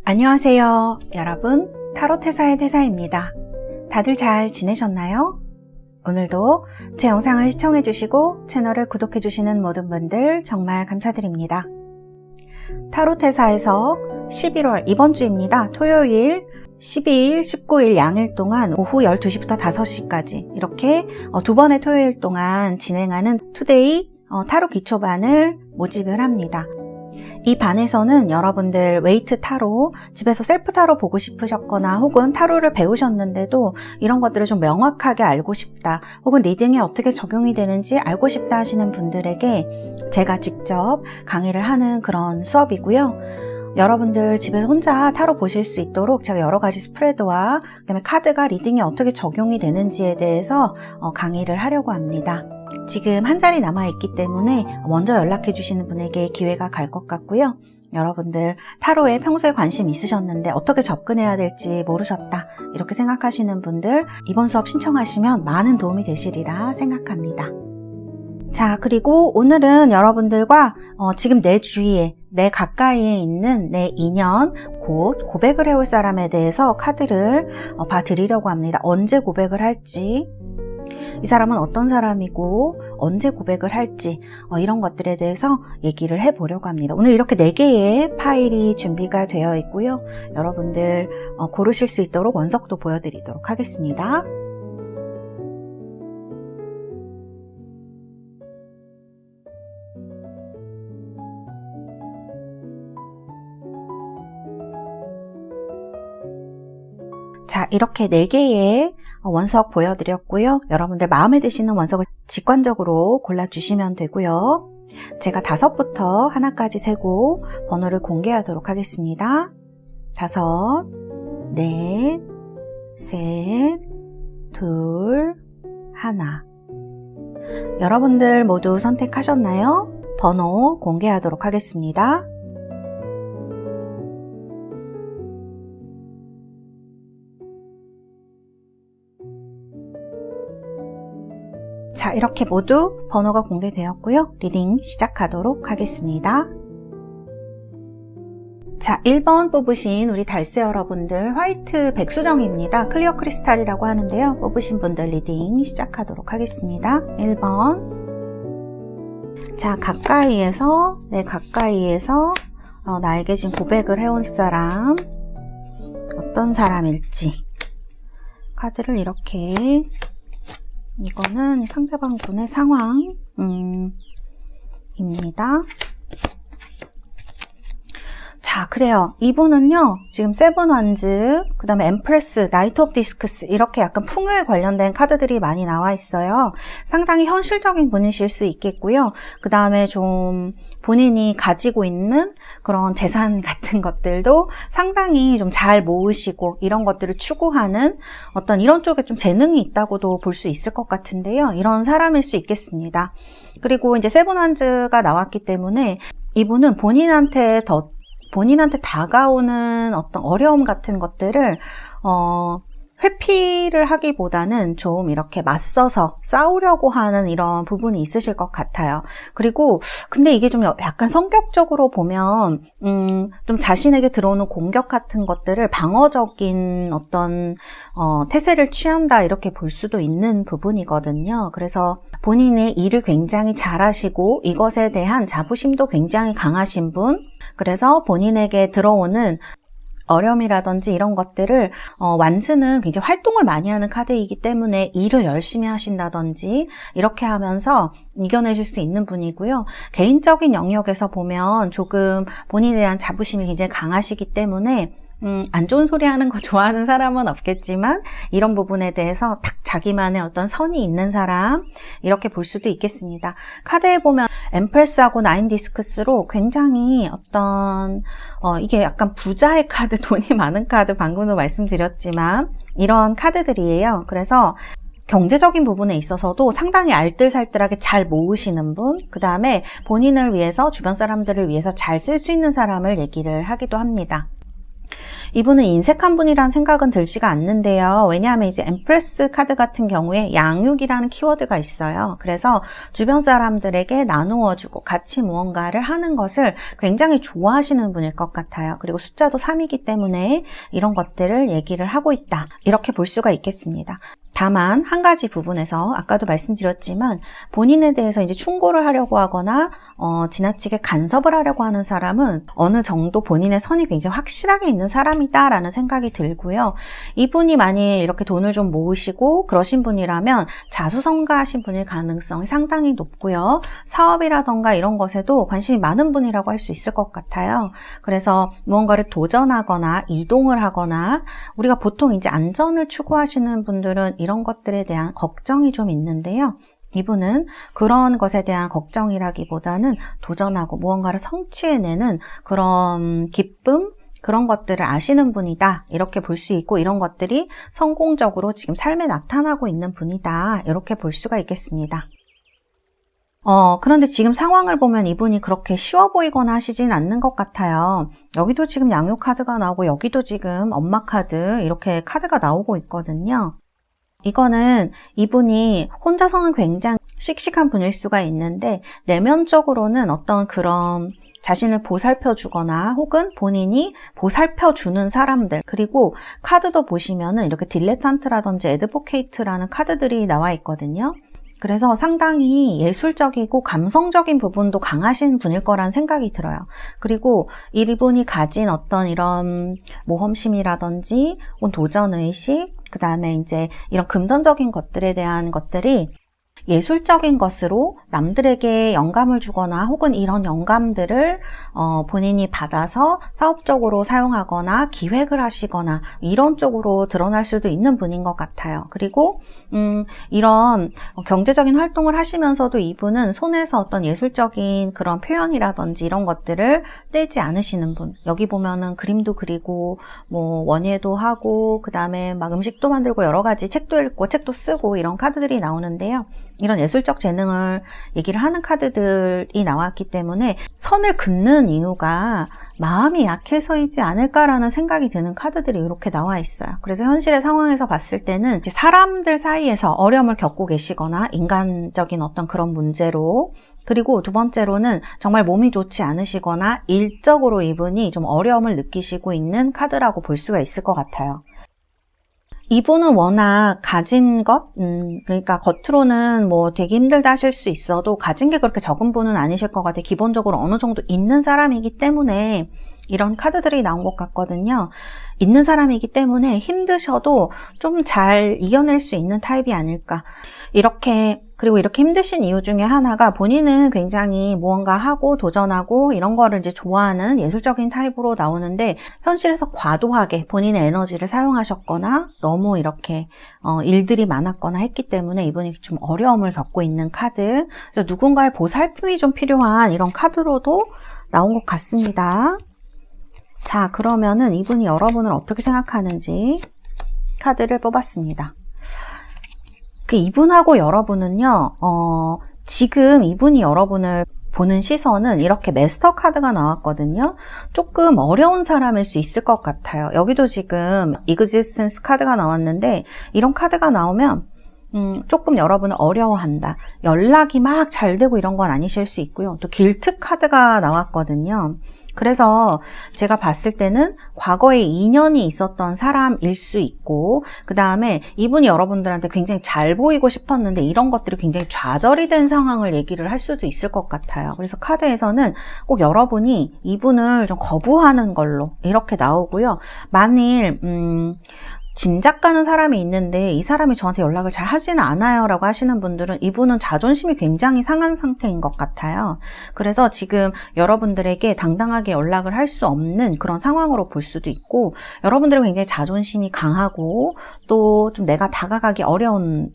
안녕하세요. 여러분, 타로테사의 태사입니다. 다들 잘 지내셨나요? 오늘도 제 영상을 시청해주시고 채널을 구독해주시는 모든 분들 정말 감사드립니다. 타로테사에서 11월 이번 주입니다. 토요일 12일, 19일 양일 동안 오후 12시부터 5시까지 이렇게 두 번의 토요일 동안 진행하는 투데이 타로 기초반을 모집을 합니다. 이 반에서는 여러분들 웨이트 타로, 집에서 셀프 타로 보고 싶으셨거나 혹은 타로를 배우셨는데도 이런 것들을 좀 명확하게 알고 싶다, 혹은 리딩에 어떻게 적용이 되는지 알고 싶다 하시는 분들에게 제가 직접 강의를 하는 그런 수업이고요. 여러분들 집에서 혼자 타로 보실 수 있도록 제가 여러 가지 스프레드와 그다음에 카드가 리딩에 어떻게 적용이 되는지에 대해서 강의를 하려고 합니다. 지금 한 자리 남아있기 때문에 먼저 연락해 주시는 분에게 기회가 갈 것 같고요. 여러분들 타로에 평소에 관심 있으셨는데 어떻게 접근해야 될지 모르셨다, 이렇게 생각하시는 분들 이번 수업 신청하시면 많은 도움이 되시리라 생각합니다. 자, 그리고 오늘은 여러분들과 지금 내 주위에, 내 가까이에 있는 내 인연, 곧 고백을 해올 사람에 대해서 카드를 봐드리려고 합니다. 언제 고백을 할지, 이 사람은 어떤 사람이고 언제 고백을 할지 이런 것들에 대해서 얘기를 해보려고 합니다. 오늘 이렇게 4개의 파일이 준비가 되어 있고요. 여러분들 고르실 수 있도록 원석도 보여드리도록 하겠습니다. 자, 이렇게 4개의 원석 보여드렸고요. 여러분들 마음에 드시는 원석을 직관적으로 골라주시면 되고요. 제가 5부터 하나까지 세고 번호를 공개하도록 하겠습니다. 5, 4, 셋, 둘, 하나. 여러분들 모두 선택하셨나요? 번호 공개하도록 하겠습니다. 자, 이렇게 모두 번호가 공개되었고요. 리딩 시작하도록 하겠습니다. 자, 1번 뽑으신 우리 달새 여러분들, 화이트 백수정입니다. 클리어 크리스탈이라고 하는데요. 뽑으신 분들 리딩 시작하도록 하겠습니다. 1번. 자, 가까이에서, 가까이에서 나에게 지금 고백을 해온 사람, 어떤 사람일지 카드를 이렇게, 이거는 상대방 분의 상황입니다. 자, 그래요. 이분은요, 지금 세븐 완즈, 그 다음에 엠프레스, 나이트 오브 디스크스, 이렇게 약간 풍요에 관련된 카드들이 많이 나와 있어요. 상당히 현실적인 분이실 수 있겠고요. 그 다음에 좀 본인이 가지고 있는 그런 재산 같은 것들도 상당히 좀 잘 모으시고 이런 것들을 추구하는 어떤 이런 쪽에 좀 재능이 있다고도 볼 수 있을 것 같은데요. 이런 사람일 수 있겠습니다. 그리고 이제 세븐 완즈가 나왔기 때문에 이분은 본인한테 다가오는 어떤 어려움 같은 것들을 회피를 하기보다는 좀 이렇게 맞서서 싸우려고 하는 이런 부분이 있으실 것 같아요. 그리고 근데 이게 좀 약간 성격적으로 보면 좀 자신에게 들어오는 공격 같은 것들을 방어적인 어떤 태세를 취한다, 이렇게 볼 수도 있는 부분이거든요. 그래서 본인의 일을 굉장히 잘하시고 이것에 대한 자부심도 굉장히 강하신 분, 그래서 본인에게 들어오는 어려움이라든지 이런 것들을 완즈는 굉장히 활동을 많이 하는 카드이기 때문에 일을 열심히 하신다든지 이렇게 하면서 이겨내실 수 있는 분이고요. 개인적인 영역에서 보면 조금 본인에 대한 자부심이 굉장히 강하시기 때문에 안 좋은 소리 하는 거 좋아하는 사람은 없겠지만 이런 부분에 대해서 딱 자기만의 어떤 선이 있는 사람, 이렇게 볼 수도 있겠습니다. 카드에 보면 엠프레스하고 나인 디스크스로 굉장히 어떤 이게 약간 부자의 카드, 돈이 많은 카드, 방금도 말씀드렸지만 이런 카드들이에요. 그래서 경제적인 부분에 있어서도 상당히 알뜰살뜰하게 잘 모으시는 분, 그 다음에 본인을 위해서, 주변 사람들을 위해서 잘 쓸 수 있는 사람을 얘기를 하기도 합니다. 이분은 인색한 분이라는 생각은 들지가 않는데요. 왜냐하면 이제 엠프레스 카드 같은 경우에 양육이라는 키워드가 있어요. 그래서 주변 사람들에게 나누어주고 같이 무언가를 하는 것을 굉장히 좋아하시는 분일 것 같아요. 그리고 숫자도 3이기 때문에 이런 것들을 얘기를 하고 있다. 이렇게 볼 수가 있겠습니다. 다만 한 가지 부분에서 아까도 말씀드렸지만 본인에 대해서 이제 충고를 하려고 하거나 지나치게 간섭을 하려고 하는 사람은 어느 정도 본인의 선이 굉장히 확실하게 있는 사람이다라는 생각이 들고요. 이분이 만일 이렇게 돈을 좀 모으시고 그러신 분이라면 자수성가하신 분일 가능성이 상당히 높고요. 사업이라던가 이런 것에도 관심이 많은 분이라고 할 수 있을 것 같아요. 그래서 무언가를 도전하거나 이동을 하거나 우리가 보통 이제 안전을 추구하시는 분들은 이런 것들에 대한 걱정이 좀 있는데요. 이분은 그런 것에 대한 걱정이라기보다는 도전하고 무언가를 성취해내는 그런 기쁨, 그런 것들을 아시는 분이다. 이렇게 볼 수 있고 이런 것들이 성공적으로 지금 삶에 나타나고 있는 분이다. 이렇게 볼 수가 있겠습니다. 그런데 지금 상황을 보면 이분이 그렇게 쉬워 보이거나 하시진 않는 것 같아요. 여기도 지금 양육 카드가 나오고 여기도 지금 엄마 카드 이렇게 카드가 나오고 있거든요. 이거는 이분이 혼자서는 굉장히 씩씩한 분일 수가 있는데 내면적으로는 어떤 그런 자신을 보살펴주거나 혹은 본인이 보살펴주는 사람들, 그리고 카드도 보시면은 이렇게 딜레탄트라든지 애드보케이트라는 카드들이 나와 있거든요. 그래서 상당히 예술적이고 감성적인 부분도 강하신 분일 거란 생각이 들어요. 그리고 이분이 가진 어떤 이런 모험심이라든지 혹은 도전의식, 그 다음에 이제 이런 금전적인 것들에 대한 것들이 예술적인 것으로 남들에게 영감을 주거나 혹은 이런 영감들을 본인이 받아서 사업적으로 사용하거나 기획을 하시거나 이런 쪽으로 드러날 수도 있는 분인 것 같아요. 그리고 이런 경제적인 활동을 하시면서도 이분은 손에서 어떤 예술적인 그런 표현이라든지 이런 것들을 떼지 않으시는 분. 여기 보면은 그림도 그리고 뭐 원예도 하고 그 다음에 막 음식도 만들고 여러 가지 책도 읽고 책도 쓰고 이런 카드들이 나오는데요. 이런 예술적 재능을 얘기를 하는 카드들이 나왔기 때문에 선을 긋는 이유가 마음이 약해서이지 않을까라는 생각이 드는 카드들이 이렇게 나와 있어요. 그래서 현실의 상황에서 봤을 때는 사람들 사이에서 어려움을 겪고 계시거나 인간적인 어떤 그런 문제로, 그리고 두 번째로는 정말 몸이 좋지 않으시거나 일적으로 이분이 좀 어려움을 느끼시고 있는 카드라고 볼 수가 있을 것 같아요. 이분은 워낙 가진 것, 그러니까 겉으로는 뭐 되게 힘들다 하실 수 있어도 가진 게 그렇게 적은 분은 아니실 것 같아요. 기본적으로 어느 정도 있는 사람이기 때문에 이런 카드들이 나온 것 같거든요. 있는 사람이기 때문에 힘드셔도 좀 잘 이겨낼 수 있는 타입이 아닐까. 그리고 이렇게 힘드신 이유 중에 하나가 본인은 굉장히 무언가 하고 도전하고 이런 거를 이제 좋아하는 예술적인 타입으로 나오는데 현실에서 과도하게 본인의 에너지를 사용하셨거나 너무 이렇게 일들이 많았거나 했기 때문에 이분이 좀 어려움을 겪고 있는 카드. 그래서 누군가의 보살핌이 좀 필요한 이런 카드로도 나온 것 같습니다. 자, 그러면은 이분이 여러분을 어떻게 생각하는지 카드를 뽑았습니다. 이분하고 여러분은요, 지금 이분이 여러분을 보는 시선은 이렇게 메스터 카드가 나왔거든요. 조금 어려운 사람일 수 있을 것 같아요. 여기도 지금 이그지스턴스 카드가 나왔는데 이런 카드가 나오면 조금 여러분을 어려워한다. 연락이 막 잘 되고 이런 건 아니실 수 있고요. 또 길트 카드가 나왔거든요. 그래서 제가 봤을 때는 과거에 인연이 있었던 사람일 수 있고, 그 다음에 이분이 여러분들한테 굉장히 잘 보이고 싶었는데 이런 것들이 굉장히 좌절이 된 상황을 얘기를 할 수도 있을 것 같아요. 그래서 카드에서는 꼭 여러분이 이분을 좀 거부하는 걸로 이렇게 나오고요. 만일 짐작 가는 사람이 있는데 이 사람이 저한테 연락을 잘 하지는 않아요 라고 하시는 분들은 이분은 자존심이 굉장히 상한 상태인 것 같아요. 그래서 지금 여러분들에게 당당하게 연락을 할 수 없는 그런 상황으로 볼 수도 있고, 여러분들은 굉장히 자존심이 강하고 또 좀 내가 다가가기 어려운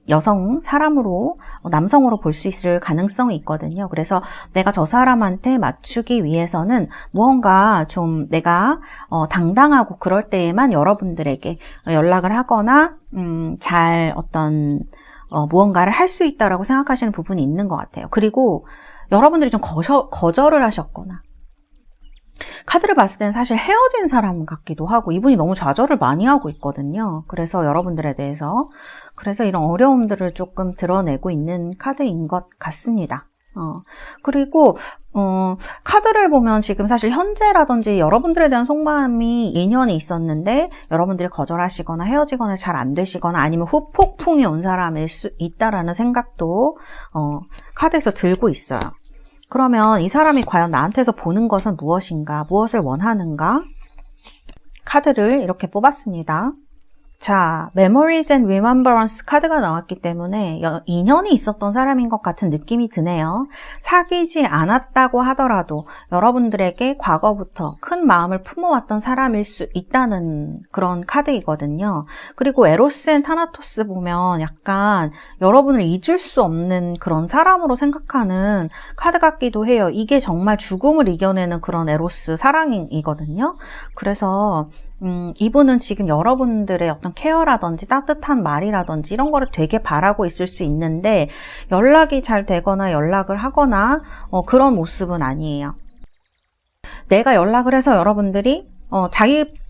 사람으로, 남성으로 볼 수 있을 가능성이 있거든요. 그래서 내가 저 사람한테 맞추기 위해서는 무언가 좀 내가 당당하고 그럴 때에만 여러분들에게 연락을 하거나 잘 무언가를 할 수 있다라고 생각하시는 부분이 있는 것 같아요. 그리고 여러분들이 좀 거절을 하셨거나 카드를 봤을 때는 사실 헤어진 사람 같기도 하고 이분이 너무 좌절을 많이 하고 있거든요. 그래서 여러분들에 대해서 그래서 이런 어려움들을 조금 드러내고 있는 카드인 것 같습니다. 그리고 카드를 보면 지금 사실 현재라든지 여러분들에 대한 속마음이 인연이 있었는데 여러분들이 거절하시거나 헤어지거나 잘 안 되시거나 아니면 후폭풍이 온 사람일 수 있다라는 생각도 카드에서 들고 있어요. 그러면 이 사람이 과연 나한테서 보는 것은 무엇인가, 무엇을 원하는가? 카드를 이렇게 뽑았습니다. 자, Memories and Remembrance 카드가 나왔기 때문에 인연이 있었던 사람인 것 같은 느낌이 드네요. 사귀지 않았다고 하더라도 여러분들에게 과거부터 큰 마음을 품어왔던 사람일 수 있다는 그런 카드이거든요. 그리고 에로스 앤 타나토스 보면 약간 여러분을 잊을 수 없는 그런 사람으로 생각하는 카드 같기도 해요. 이게 정말 죽음을 이겨내는 그런 에로스 사랑이거든요. 그래서 이분은 지금 여러분들의 어떤 케어라든지 따뜻한 말이라든지 이런 거를 되게 바라고 있을 수 있는데 연락이 잘 되거나 연락을 하거나 그런 모습은 아니에요. 내가 연락을 해서 여러분들이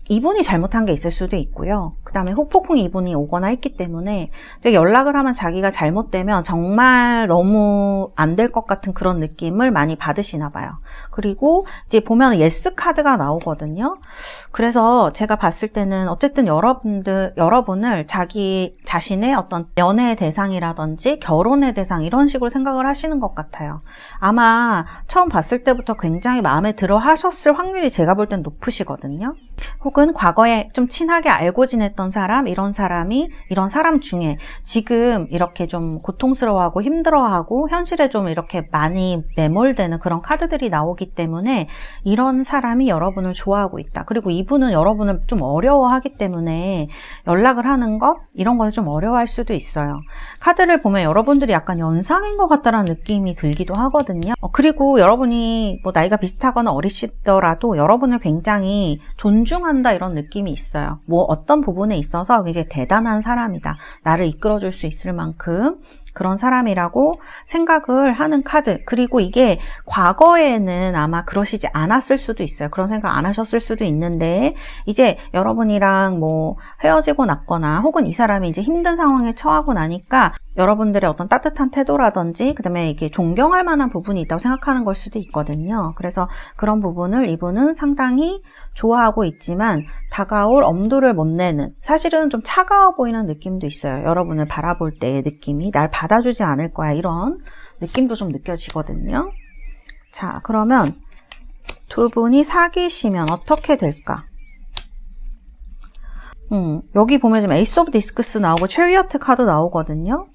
이분이 잘못한 게 있을 수도 있고요. 그 다음에 후폭풍 이분이 오거나 했기 때문에 되게 연락을 하면 자기가 잘못되면 정말 너무 안 될 것 같은 그런 느낌을 많이 받으시나 봐요. 그리고 이제 보면 예스 카드가 나오거든요. 그래서 제가 봤을 때는 어쨌든 여러분을 자기 자신의 어떤 연애의 대상이라든지 결혼의 대상 이런 식으로 생각을 하시는 것 같아요. 아마 처음 봤을 때부터 굉장히 마음에 들어 하셨을 확률이 제가 볼 땐 높으시거든요. 혹은 과거에 좀 친하게 알고 지냈던 사람, 이런 사람이 이런 사람 중에 지금 이렇게 좀 고통스러워하고 힘들어하고 현실에 좀 이렇게 많이 매몰되는 그런 카드들이 나오기 때문에 이런 사람이 여러분을 좋아하고 있다. 그리고 이분은 여러분을 좀 어려워하기 때문에 연락을 하는 것 이런 거는 좀 어려워할 수도 있어요. 카드를 보면 여러분들이 약간 연상인 것 같다는 느낌이 들기도 하거든요. 그리고 여러분이 뭐 나이가 비슷하거나 어리시더라도 여러분을 굉장히 존중한다 이런 느낌이 있어요. 뭐 어떤 부분에 있어서 이제 대단한 사람이다. 나를 이끌어줄 수 있을 만큼 그런 사람이라고 생각을 하는 카드. 그리고 이게 과거에는 아마 그러시지 않았을 수도 있어요. 그런 생각 안 하셨을 수도 있는데 이제 여러분이랑 뭐 헤어지고 났거나 혹은 이 사람이 이제 힘든 상황에 처하고 나니까 여러분들의 어떤 따뜻한 태도라든지 그다음에 이게 존경할 만한 부분이 있다고 생각하는 걸 수도 있거든요. 그래서 그런 부분을 이분은 상당히 좋아하고 있지만 다가올 엄두를 못 내는 사실은 좀 차가워 보이는 느낌도 있어요. 여러분을 바라볼 때의 느낌이 날 받아주지 않을 거야 이런 느낌도 좀 느껴지거든요. 자, 그러면 두 분이 사귀시면 어떻게 될까? 여기 보면 지금 에이스 오브 디스크스 나오고 체리어트 카드 나오거든요.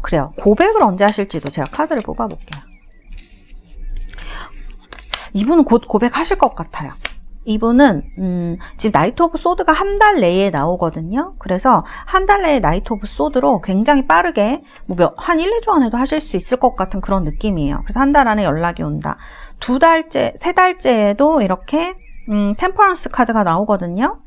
그래요. 고백을 언제 하실지도 제가 카드를 뽑아볼게요. 이분은 곧 고백하실 것 같아요. 이분은 지금 나이트 오브 소드가 한 달 내에 나오거든요. 그래서 한 달 내에 나이트 오브 소드로 굉장히 빠르게 한 1, 2주 안에도 하실 수 있을 것 같은 그런 느낌이에요. 그래서 한 달 안에 연락이 온다. 2달째, 3달째에도 이렇게 템퍼런스 카드가 나오거든요.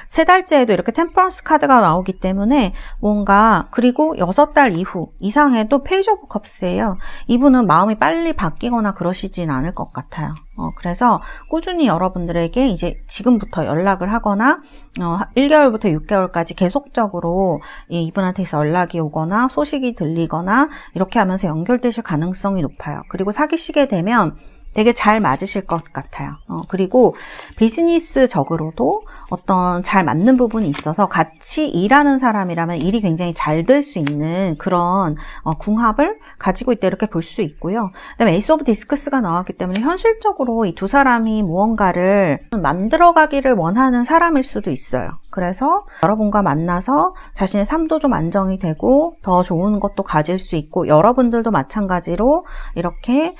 3달째에도 이렇게 템퍼런스 카드가 나오기 때문에 뭔가 그리고 6달 이후 이상에도 페이지 오브 컵스예요. 이분은 마음이 빨리 바뀌거나 그러시진 않을 것 같아요. 그래서 꾸준히 여러분들에게 이제 지금부터 연락을 하거나 1개월부터 6개월까지 계속적으로 이분한테서 연락이 오거나 소식이 들리거나 이렇게 하면서 연결되실 가능성이 높아요. 그리고 사귀시게 되면 되게 잘 맞으실 것 같아요. 그리고 비즈니스적으로도 어떤 잘 맞는 부분이 있어서 같이 일하는 사람이라면 일이 굉장히 잘 될 수 있는 그런 궁합을 가지고 있다 이렇게 볼 수 있고요. 그다음에 에이스 오브 디스크스가 나왔기 때문에 현실적으로 이 두 사람이 무언가를 만들어가기를 원하는 사람일 수도 있어요. 그래서 여러분과 만나서 자신의 삶도 좀 안정이 되고 더 좋은 것도 가질 수 있고 여러분들도 마찬가지로 이렇게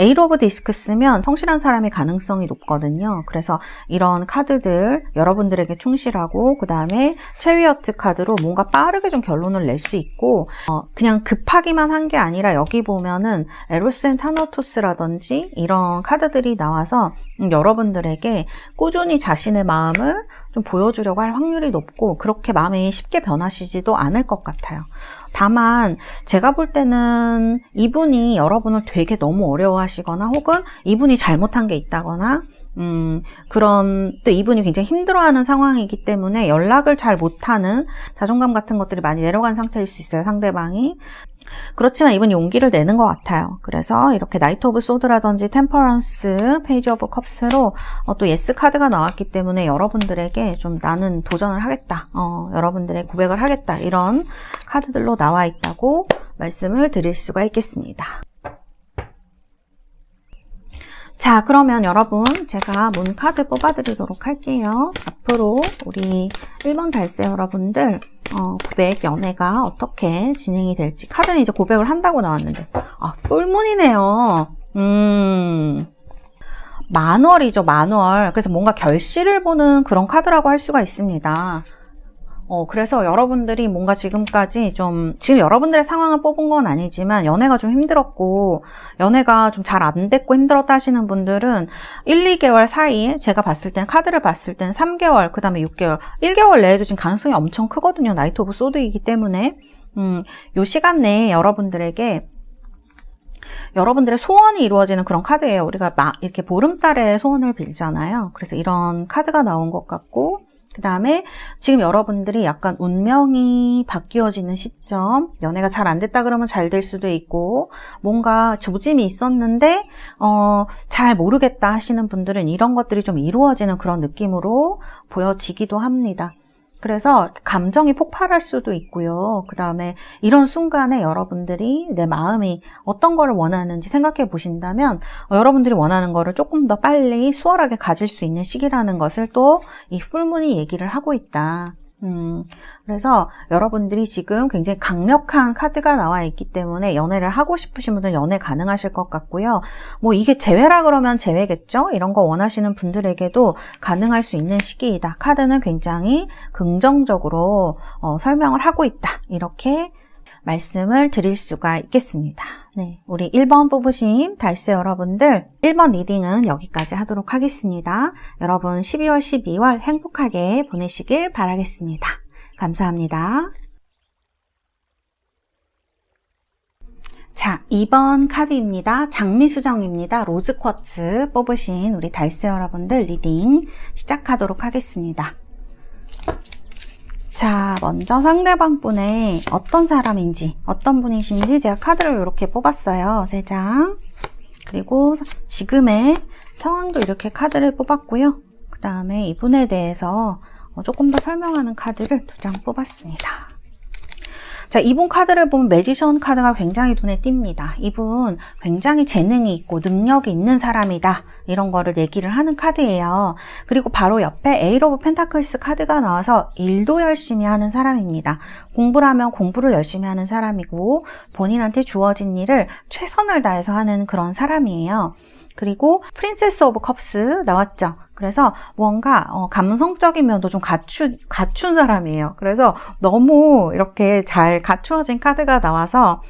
에이스 오브 디스크스면 성실한 사람의 가능성이 높거든요. 그래서 이런 카드들 여러분들에게 충실하고 그 다음에 체리어트 카드로 뭔가 빠르게 좀 결론을 낼 수 있고 그냥 급하기만 한 게 아니라 여기 보면은 에로스 앤 타나토스라든지 이런 카드들이 나와서 여러분들에게 꾸준히 자신의 마음을 좀 보여주려고 할 확률이 높고 그렇게 마음이 쉽게 변하시지도 않을 것 같아요. 다만 제가 볼 때는 이분이 여러분을 되게 너무 어려워하시거나 혹은 이분이 잘못한 게 있다거나 그런 또 이분이 굉장히 힘들어하는 상황이기 때문에 연락을 잘 못하는 자존감 같은 것들이 많이 내려간 상태일 수 있어요, 상대방이. 그렇지만 이분이 용기를 내는 것 같아요. 그래서 이렇게 나이트 오브 소드라든지 템퍼런스, 페이지 오브 컵스로 또 예스 카드가 나왔기 때문에 여러분들에게 좀 나는 도전을 하겠다, 여러분들의 고백을 하겠다, 이런 카드들로 나와 있다고 말씀을 드릴 수가 있겠습니다. 자, 그러면 여러분 제가 문 카드 뽑아드리도록 할게요. 앞으로 우리 1번 달세 여러분들 고백, 연애가 어떻게 진행이 될지. 카드는 이제 고백을 한다고 나왔는데 풀문이네요. 만월이죠, 만월. 그래서 뭔가 결실을 보는 그런 카드라고 할 수가 있습니다. 그래서 여러분들이 뭔가 지금까지 지금 여러분들의 상황을 뽑은 건 아니지만 연애가 좀 힘들었고 연애가 좀 잘 안 됐고 힘들었다 하시는 분들은 1, 2개월 사이에 제가 봤을 때는 카드를 봤을 때는 3개월, 그 다음에 6개월, 1개월 내에도 지금 가능성이 엄청 크거든요. 나이트 오브 소드이기 때문에 요 시간 내에 여러분들에게 여러분들의 소원이 이루어지는 그런 카드예요. 우리가 이렇게 보름달에 소원을 빌잖아요. 그래서 이런 카드가 나온 것 같고, 그 다음에 지금 여러분들이 약간 운명이 바뀌어지는 시점, 연애가 잘 안 됐다 그러면 잘 될 수도 있고 뭔가 조짐이 있었는데 잘 모르겠다 하시는 분들은 이런 것들이 좀 이루어지는 그런 느낌으로 보여지기도 합니다. 그래서 감정이 폭발할 수도 있고요. 그 다음에 이런 순간에 여러분들이 내 마음이 어떤 거를 원하는지 생각해 보신다면 여러분들이 원하는 거를 조금 더 빨리 수월하게 가질 수 있는 시기라는 것을 또 이 풀문이 얘기를 하고 있다. 그래서 여러분들이 지금 굉장히 강력한 카드가 나와 있기 때문에 연애를 하고 싶으신 분들은 연애 가능하실 것 같고요. 뭐 이게 재회라 그러면 재회겠죠? 이런 거 원하시는 분들에게도 가능할 수 있는 시기이다. 카드는 굉장히 긍정적으로 설명을 하고 있다. 이렇게 말씀을 드릴 수가 있겠습니다. 네, 우리 1번 뽑으신 달세 여러분들 1번 리딩은 여기까지 하도록 하겠습니다. 여러분 12월 12월 행복하게 보내시길 바라겠습니다. 감사합니다. 자, 2번 카드입니다. 장미수정입니다. 로즈쿼츠 뽑으신 우리 달세 여러분들 리딩 시작하도록 하겠습니다. 자, 먼저 상대방 분의 어떤 사람인지, 어떤 분이신지 제가 카드를 이렇게 뽑았어요. 3장. 그리고 지금의 상황도 이렇게 카드를 뽑았고요. 그 다음에 이분에 대해서 조금 더 설명하는 카드를 2장 뽑았습니다. 자, 이분 카드를 보면 매지션 카드가 굉장히 눈에 띕니다. 이분 굉장히 재능이 있고 능력이 있는 사람이다. 이런 거를 얘기를 하는 카드예요. 그리고 바로 옆에 에이트 오브 펜타클스 카드가 나와서 일도 열심히 하는 사람입니다. 공부를 하면 공부를 열심히 하는 사람이고 본인한테 주어진 일을 최선을 다해서 하는 그런 사람이에요. 그리고 프린세스 오브 컵스 나왔죠. 그래서 뭔가 감성적인 면도 좀 갖춘 사람이에요. 그래서 너무 이렇게 잘 갖추어진 카드가 나와서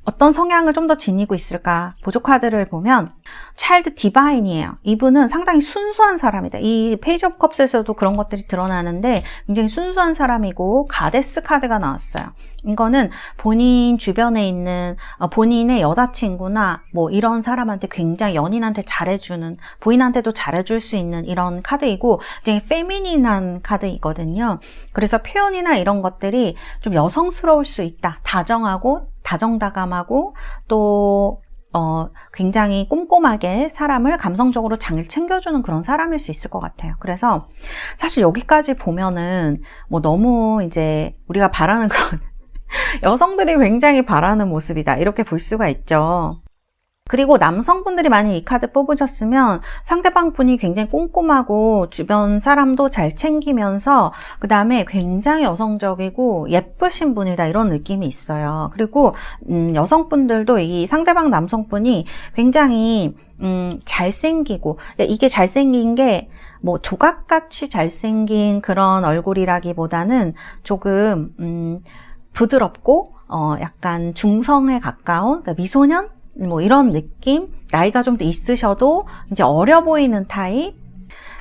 어떤 성향을 좀 더 지니고 있을까? 보조 카드를 보면 차일드 디바인이에요. 이분은 상당히 순수한 사람이다. 이 페이지 오브 컵스에서도 그런 것들이 드러나는데 굉장히 순수한 사람이고 가데스 카드가 나왔어요. 이거는 본인 주변에 있는 본인의 여자친구나 뭐 이런 사람한테 굉장히 연인한테 잘해주는, 부인한테도 잘해줄 수 있는 이런 카드이고 굉장히 페미닌한 카드이거든요. 그래서 표현이나 이런 것들이 좀 여성스러울 수 있다. 다정다감하고 또 굉장히 꼼꼼하게 사람을 감성적으로 잘 챙겨주는 그런 사람일 수 있을 것 같아요. 그래서 사실 여기까지 보면은 뭐 너무 이제 우리가 바라는 그런 여성들이 굉장히 바라는 모습이다. 이렇게 볼 수가 있죠. 그리고 남성분들이 만약 이 카드 뽑으셨으면 상대방 분이 굉장히 꼼꼼하고 주변 사람도 잘 챙기면서 그 다음에 굉장히 여성적이고 예쁘신 분이다 이런 느낌이 있어요. 그리고 여성분들도 이 상대방 남성분이 굉장히 잘생기고, 이게 잘생긴 게 뭐 조각같이 잘생긴 그런 얼굴이라기보다는 조금 부드럽고 약간 중성에 가까운, 그러니까 미소년? 뭐 이런 느낌? 나이가 좀 더 있으셔도 이제 어려 보이는 타입?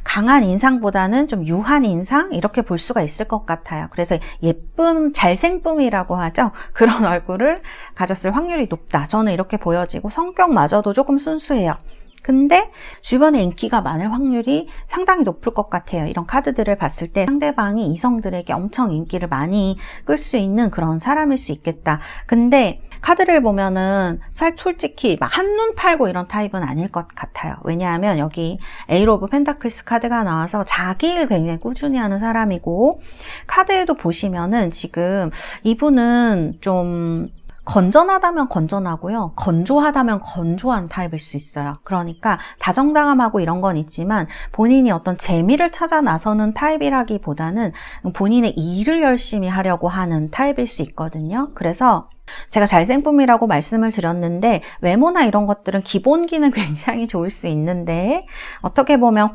강한 인상보다는 좀 유한 인상 이렇게 볼 수가 있을 것 같아요. 그래서 예쁨, 잘생쁨이라고 하죠. 그런 얼굴을 가졌을 확률이 높다. 저는 이렇게 보여지고 성격마저도 조금 순수해요. 근데 주변에 인기가 많을 확률이 상당히 높을 것 같아요. 이런 카드들을 봤을 때 상대방이 이성들에게 엄청 인기를 많이 끌 수 있는 그런 사람일 수 있겠다. 근데 카드를 보면은 솔직히 막 한눈 팔고 이런 타입은 아닐 것 같아요. 왜냐하면 여기 에이스 오브 펜타클스 카드가 나와서 자기 일 굉장히 꾸준히 하는 사람이고, 카드에도 보시면은 지금 이분은 좀 건전하다면 건전하고요, 건조하다면 건조한 타입일 수 있어요. 그러니까 다정다감하고 이런 건 있지만 본인이 어떤 재미를 찾아 나서는 타입이라기보다는 본인의 일을 열심히 하려고 하는 타입일 수 있거든요. 그래서 제가 잘생쁨이라고 말씀을 드렸는데 외모나 이런 것들은 기본기는 굉장히 좋을 수 있는데 어떻게 보면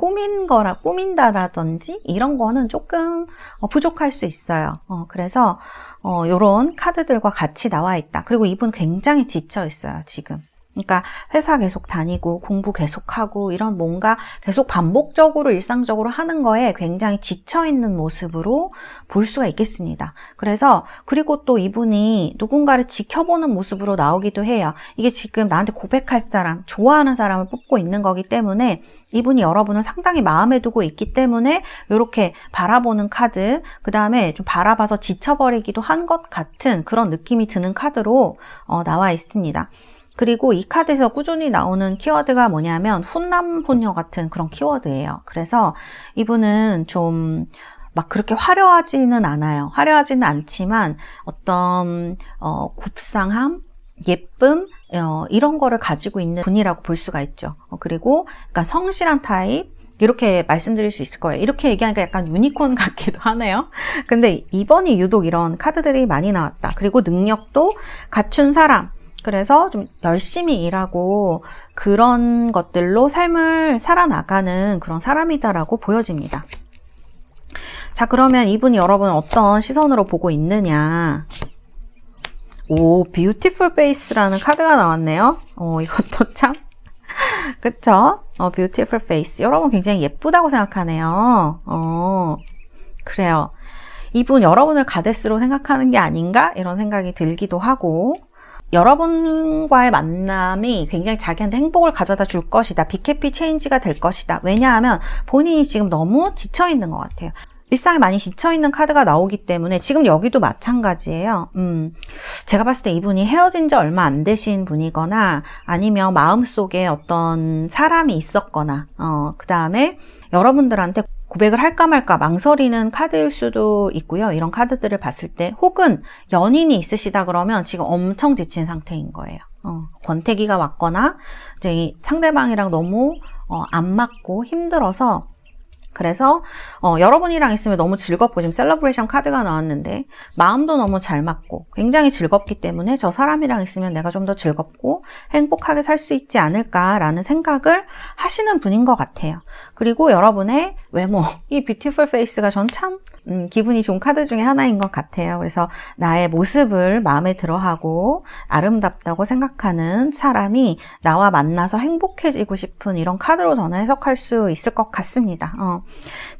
꾸민다라든지 이런 거는 조금 부족할 수 있어요. 그래서 요런 카드들과 같이 나와 있다. 그리고 이분 굉장히 지쳐 있어요, 지금. 그러니까 회사 계속 다니고 공부 계속하고 이런 뭔가 계속 반복적으로 일상적으로 하는 거에 굉장히 지쳐있는 모습으로 볼 수가 있겠습니다. 그래서 그리고 또 이분이 누군가를 지켜보는 모습으로 나오기도 해요. 이게 지금 나한테 고백할 사람, 좋아하는 사람을 뽑고 있는 거기 때문에 이분이 여러분을 상당히 마음에 두고 있기 때문에 이렇게 바라보는 카드, 그 다음에 좀 바라봐서 지쳐버리기도 한 것 같은 그런 느낌이 드는 카드로 나와 있습니다. 그리고 이 카드에서 꾸준히 나오는 키워드가 뭐냐면 훈남 훈녀 같은 그런 키워드예요. 그래서 이분은 좀 막 그렇게 화려하지는 않아요. 화려하지는 않지만 어떤 곱상함, 예쁨 이런 거를 가지고 있는 분이라고 볼 수가 있죠. 그리고 약간 성실한 타입, 이렇게 말씀드릴 수 있을 거예요. 이렇게 얘기하니까 약간 유니콘 같기도 하네요. 근데 이번이 유독 이런 카드들이 많이 나왔다. 그리고 능력도 갖춘 사람, 그래서 좀 열심히 일하고 그런 것들로 삶을 살아나가는 그런 사람이다라고 보여집니다. 자, 그러면 이분이 여러분 어떤 시선으로 보고 있느냐. 오, 뷰티풀 페이스라는 카드가 나왔네요. 이것도 참 그쵸? 뷰티풀 페이스. 여러분 굉장히 예쁘다고 생각하네요. 그래요. 이분 여러분을 가데스로 생각하는 게 아닌가? 이런 생각이 들기도 하고, 여러분과의 만남이 굉장히 자기한테 행복을 가져다 줄 것이다. 빅해피 체인지가 될 것이다. 왜냐하면 본인이 지금 너무 지쳐있는 것 같아요. 일상에 많이 지쳐있는 카드가 나오기 때문에 지금 여기도 마찬가지예요. 제가 봤을 때 이분이 헤어진 지 얼마 안 되신 분이거나 아니면 마음속에 어떤 사람이 있었거나 그 다음에 여러분들한테 고백을 할까 말까 망설이는 카드일 수도 있고요. 이런 카드들을 봤을 때, 혹은 연인이 있으시다 그러면 지금 엄청 지친 상태인 거예요. 권태기가 왔거나 이제 이 상대방이랑 너무 안 맞고 힘들어서, 그래서 여러분이랑 있으면 너무 즐겁고, 지금 셀러브레이션 카드가 나왔는데 마음도 너무 잘 맞고 굉장히 즐겁기 때문에 저 사람이랑 있으면 내가 좀 더 즐겁고 행복하게 살 수 있지 않을까라는 생각을 하시는 분인 것 같아요. 그리고 여러분의 외모, 이 뷰티풀 페이스가 전 참 기분이 좋은 카드 중에 하나인 것 같아요. 그래서 나의 모습을 마음에 들어하고 아름답다고 생각하는 사람이 나와 만나서 행복해지고 싶은 이런 카드로 저는 해석할 수 있을 것 같습니다.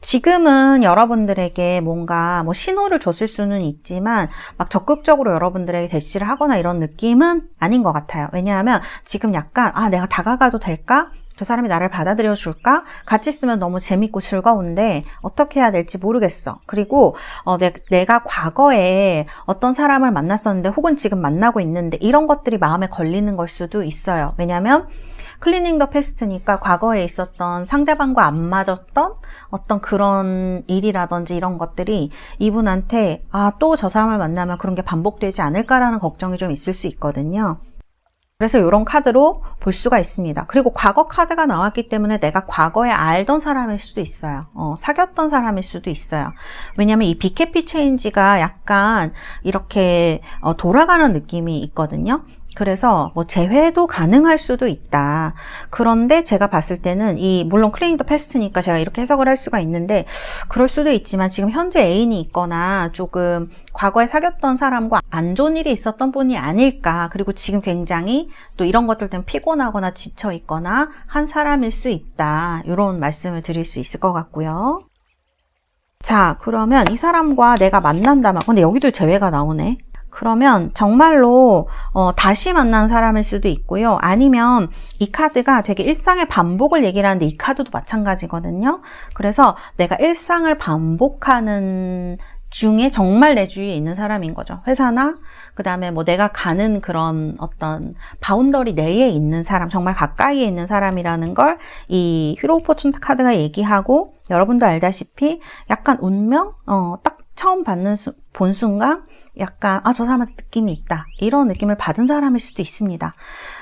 지금은 여러분들에게 뭔가 신호를 줬을 수는 있지만 막 적극적으로 여러분들에게 대시를 하거나 이런 느낌은 아닌 것 같아요. 왜냐하면 지금 약간 내가 다가가도 될까? 저 사람이 나를 받아들여 줄까? 같이 있으면 너무 재밌고 즐거운데 어떻게 해야 될지 모르겠어. 그리고 내가 과거에 어떤 사람을 만났었는데 혹은 지금 만나고 있는데 이런 것들이 마음에 걸리는 걸 수도 있어요. 왜냐하면 클리닝 더 패스트니까 과거에 있었던 상대방과 안 맞았던 어떤 그런 일이라든지 이런 것들이 이분한테 또 저 사람을 만나면 그런 게 반복되지 않을까라는 걱정이 좀 있을 수 있거든요. 그래서 이런 카드로 볼 수가 있습니다. 그리고 과거 카드가 나왔기 때문에 내가 과거에 알던 사람일 수도 있어요. 사귀었던 사람일 수도 있어요. 왜냐하면 이 빅해피 체인지가 약간 이렇게 돌아가는 느낌이 있거든요. 그래서 뭐 재회도 가능할 수도 있다. 그런데 제가 봤을 때는 물론 클리닝 더 패스트니까 제가 이렇게 해석을 할 수가 있는데, 그럴 수도 있지만 지금 현재 애인이 있거나 조금 과거에 사귀었던 사람과 안 좋은 일이 있었던 분이 아닐까. 그리고 지금 굉장히 또 이런 것들 때문에 피곤하거나 지쳐 있거나 한 사람일 수 있다. 이런 말씀을 드릴 수 있을 것 같고요. 자, 그러면 이 사람과 내가 만난다면, 근데 여기도 재회가 나오네. 그러면 정말로 다시 만난 사람일 수도 있고요. 아니면 이 카드가 되게 일상의 반복을 얘기를 하는데 이 카드도 마찬가지거든요. 그래서 내가 일상을 반복하는 중에 정말 내 주위에 있는 사람인 거죠. 회사나 그 다음에 뭐 내가 가는 그런 어떤 바운더리 내에 있는 사람, 정말 가까이에 있는 사람이라는 걸 이 휘로 오브 포춘 카드가 얘기하고, 여러분도 알다시피 약간 운명? 딱 처음 본 순간 약간 저 사람한테 느낌이 있다, 이런 느낌을 받은 사람일 수도 있습니다.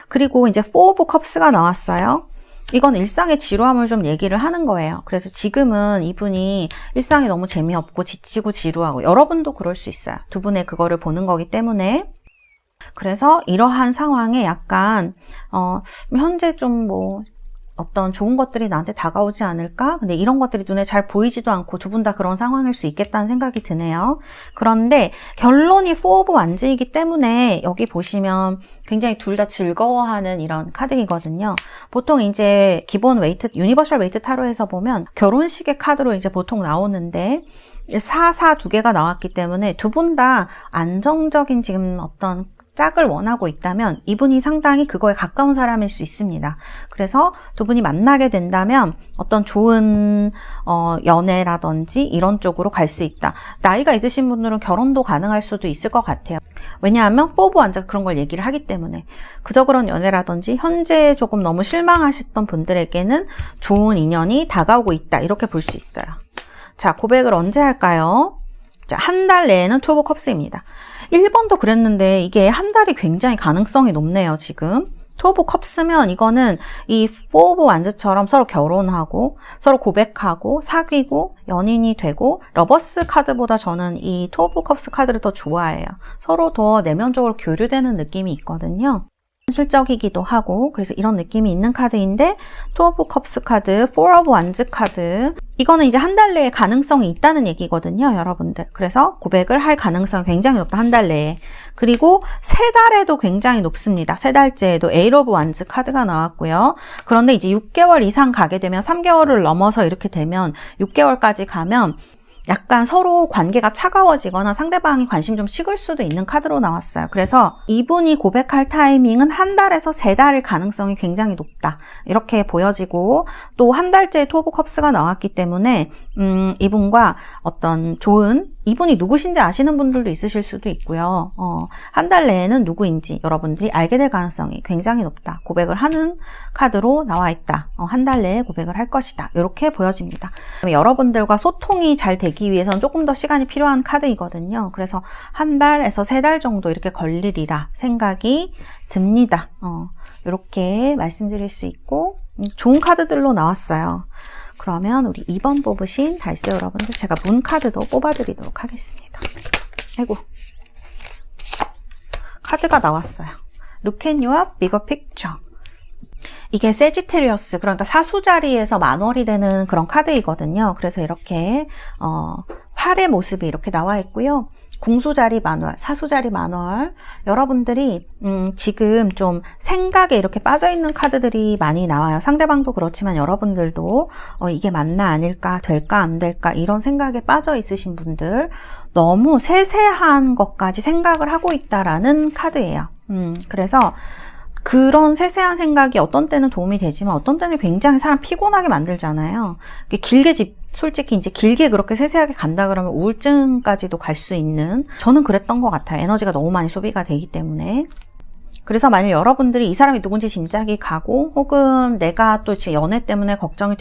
그리고 이제 4 오브 컵스가 나왔어요. 이건 일상의 지루함을 좀 얘기를 하는 거예요. 그래서 지금은 이분이 일상이 너무 재미없고 지치고 지루하고, 여러분도 그럴 수 있어요. 두 분의 그거를 보는 거기 때문에. 그래서 이러한 상황에 약간 현재 좀 뭐 어떤 좋은 것들이 나한테 다가오지 않을까? 근데 이런 것들이 눈에 잘 보이지도 않고 두 분 다 그런 상황일 수 있겠다는 생각이 드네요. 그런데 결론이 4 오브 완즈이기 때문에 여기 보시면 굉장히 둘 다 즐거워하는 이런 카드이거든요. 보통 이제 기본 웨이트, 유니버셜 웨이트 타로에서 보면 결혼식의 카드로 이제 보통 나오는데 4, 4 두 개가 나왔기 때문에 두 분 다 안정적인 지금 어떤 짝을 원하고 있다면 이분이 상당히 그거에 가까운 사람일 수 있습니다. 그래서 두 분이 만나게 된다면 어떤 좋은 연애라든지 이런 쪽으로 갈 수 있다. 나이가 있으신 분들은 결혼도 가능할 수도 있을 것 같아요. 왜냐하면 4 오브 완즈가 그런 걸 얘기를 하기 때문에. 그저 그런 연애라든지 현재 조금 너무 실망하셨던 분들에게는 좋은 인연이 다가오고 있다, 이렇게 볼 수 있어요. 자, 고백을 언제 할까요? 자, 한 달 내에는 2 오브 컵스입니다. 1번도 그랬는데 이게 한 달이 굉장히 가능성이 높네요, 지금. 2 오브 컵스면 이거는 이 4 오브 완즈처럼 서로 결혼하고 서로 고백하고 사귀고 연인이 되고, 러버스 카드보다 저는 이 2 오브 컵스 카드를 더 좋아해요. 서로 더 내면적으로 교류되는 느낌이 있거든요. 현실적이기도 하고, 그래서 이런 느낌이 있는 카드인데, 2 오브 컵스 카드, 4 오브 완즈 카드, 이거는 이제 한 달 내에 가능성이 있다는 얘기거든요, 여러분들. 그래서 고백을 할 가능성이 굉장히 높다, 한 달 내에. 그리고 3달에도 굉장히 높습니다. 3달째에도 8 오브 완즈 카드가 나왔고요. 그런데 이제 6개월 이상 가게 되면, 3개월을 넘어서 이렇게 되면 6개월까지 가면 약간 서로 관계가 차가워지거나 상대방이 관심 좀 식을 수도 있는 카드로 나왔어요. 그래서 이분이 고백할 타이밍은 한 달에서 3달일 가능성이 굉장히 높다, 이렇게 보여지고, 또 한 달째 2 오브 컵스가 나왔기 때문에 이분과 어떤 좋은, 이분이 누구신지 아시는 분들도 있으실 수도 있고요. 한 달 내에는 누구인지 여러분들이 알게 될 가능성이 굉장히 높다, 고백을 하는 카드로 나와 있다. 한 달 내에 고백을 할 것이다, 이렇게 보여집니다. 여러분들과 소통이 잘 되기 위해서는 조금 더 시간이 필요한 카드이거든요. 그래서 한 달에서 3달 정도 이렇게 걸리리라 생각이 듭니다. 이렇게 말씀드릴 수 있고, 좋은 카드들로 나왔어요. 그러면 우리 2번 뽑으신 달스 여러분들, 제가 문 카드도 뽑아드리도록 하겠습니다. 아이고, 카드가 나왔어요. Look at your bigger picture. 이게 세지테리어스, 그러니까 사수 자리에서 만월이 되는 그런 카드이거든요. 그래서 이렇게 활의 모습이 이렇게 나와 있고요. 궁수 자리 만월, 사수 자리 만월. 여러분들이 지금 좀 생각에 이렇게 빠져있는 카드들이 많이 나와요. 상대방도 그렇지만 여러분들도 이게 맞나 아닐까, 될까 안 될까, 이런 생각에 빠져 있으신 분들, 너무 세세한 것까지 생각을 하고 있다라는 카드예요. 그래서 그런 세세한 생각이 어떤 때는 도움이 되지만 어떤 때는 굉장히 사람 피곤하게 만들잖아요. 솔직히 이제 길게 그렇게 세세하게 간다 그러면 우울증까지도 갈 수 있는, 저는 그랬던 것 같아요. 에너지가 너무 많이 소비가 되기 때문에. 그래서 만약 여러분들이 이 사람이 누군지 짐작이 가고, 혹은 내가 또 지금 연애 때문에 걱정이